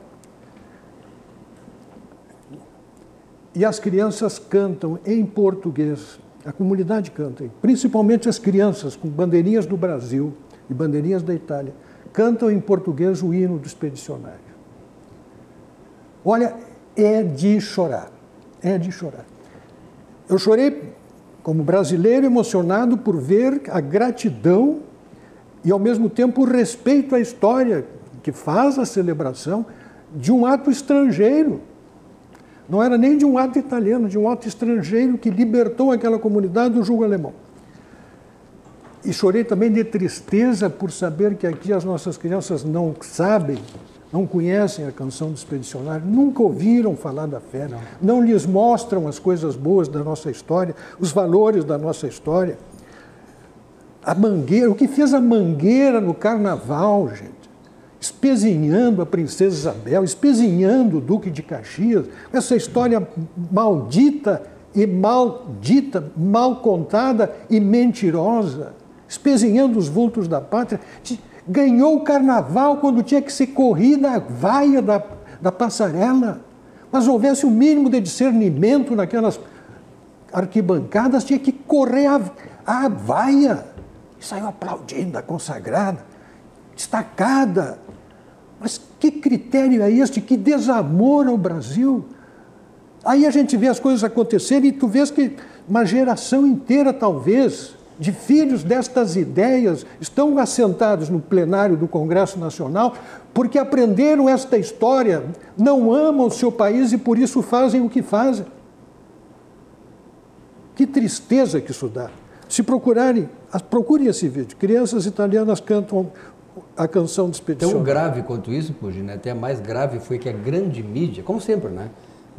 E as crianças cantam em português. A comunidade canta, principalmente as crianças com bandeirinhas do Brasil e bandeirinhas da Itália, cantam em português o hino do expedicionário. Olha, é de chorar, é de chorar. Eu chorei como brasileiro emocionado por ver a gratidão e, ao mesmo tempo, o respeito à história que faz a celebração de um ato estrangeiro. Não era nem de um ato italiano, de um ato estrangeiro que libertou aquela comunidade do jugo alemão. E chorei também de tristeza por saber que aqui as nossas crianças não sabem, não conhecem a canção do expedicionário, nunca ouviram falar da fé, não lhes mostram as coisas boas da nossa história, os valores da nossa história. A Mangueira, o que fez a Mangueira no carnaval, gente? Espezinhando a princesa Isabel, espezinhando o Duque de Caxias, essa história maldita e mal contada e mentirosa, espezinhando os vultos da pátria. Ganhou o carnaval quando tinha que ser corrida a vaia da passarela. Mas houvesse o mínimo de discernimento naquelas arquibancadas, tinha que correr a vaia. E saiu aplaudindo a consagrada, destacada. Mas que critério é este? Que desamor ao Brasil? Aí a gente vê as coisas acontecerem e tu vês que uma geração inteira, talvez, de filhos destas ideias estão assentados no plenário do Congresso Nacional porque aprenderam esta história, não amam o seu país e por isso fazem o que fazem. Que tristeza que isso dá. Se procurem esse vídeo. Crianças italianas cantam a canção de expedição. Tão grave quanto isso, Pugina, até mais grave foi que a grande mídia, como sempre, né,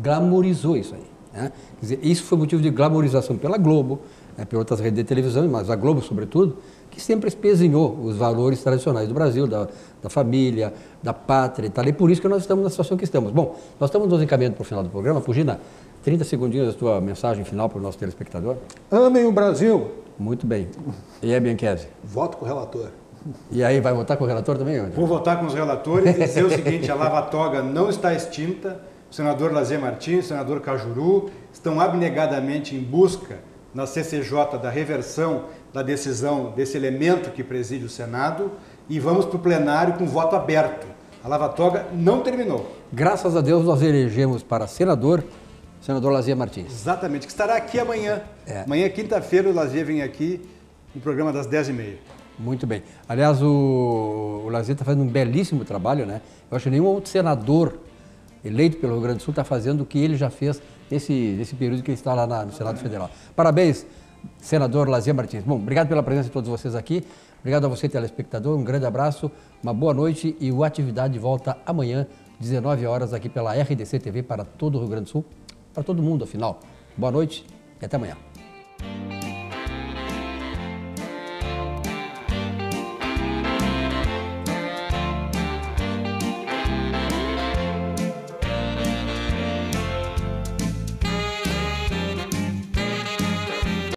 glamorizou isso aí. Né? Quer dizer, isso foi motivo de glamorização pela Globo, né, por outras redes de televisão, mas a Globo, sobretudo, que sempre espezinhou os valores tradicionais do Brasil, da família, da pátria e tal. E por isso que nós estamos na situação que estamos. Bom, nós estamos nos encaminhando para o final do programa. Pugina, 30 segundinhos da tua mensagem final para o nosso telespectador. Amem o Brasil. Muito bem. E é Bianchese? Voto com o relator. E aí, vai votar com o relator também? Vou votar com os relatores e dizer o seguinte, a lava-toga não está extinta, o senador Lazier Martins, o senador Cajuru estão abnegadamente em busca na CCJ da reversão da decisão desse elemento que preside o Senado e vamos para o plenário com voto aberto. A lava-toga não terminou. Graças a Deus nós elegemos para senador Lazier Martins. Exatamente, que estará aqui amanhã. Amanhã, quinta-feira, o Lazier vem aqui no programa das 10h30. Muito bem. Aliás, o Lazier está fazendo um belíssimo trabalho, né? Eu acho que nenhum outro senador eleito pelo Rio Grande do Sul está fazendo o que ele já fez nesse período que ele está lá no Senado Federal. Parabéns, senador Lazier Martins. Bom, obrigado pela presença de todos vocês aqui. Obrigado a você, telespectador. Um grande abraço, uma boa noite e o Atividade volta amanhã, 19 horas, aqui pela RDC TV para todo o Rio Grande do Sul, para todo mundo, afinal. Boa noite e até amanhã.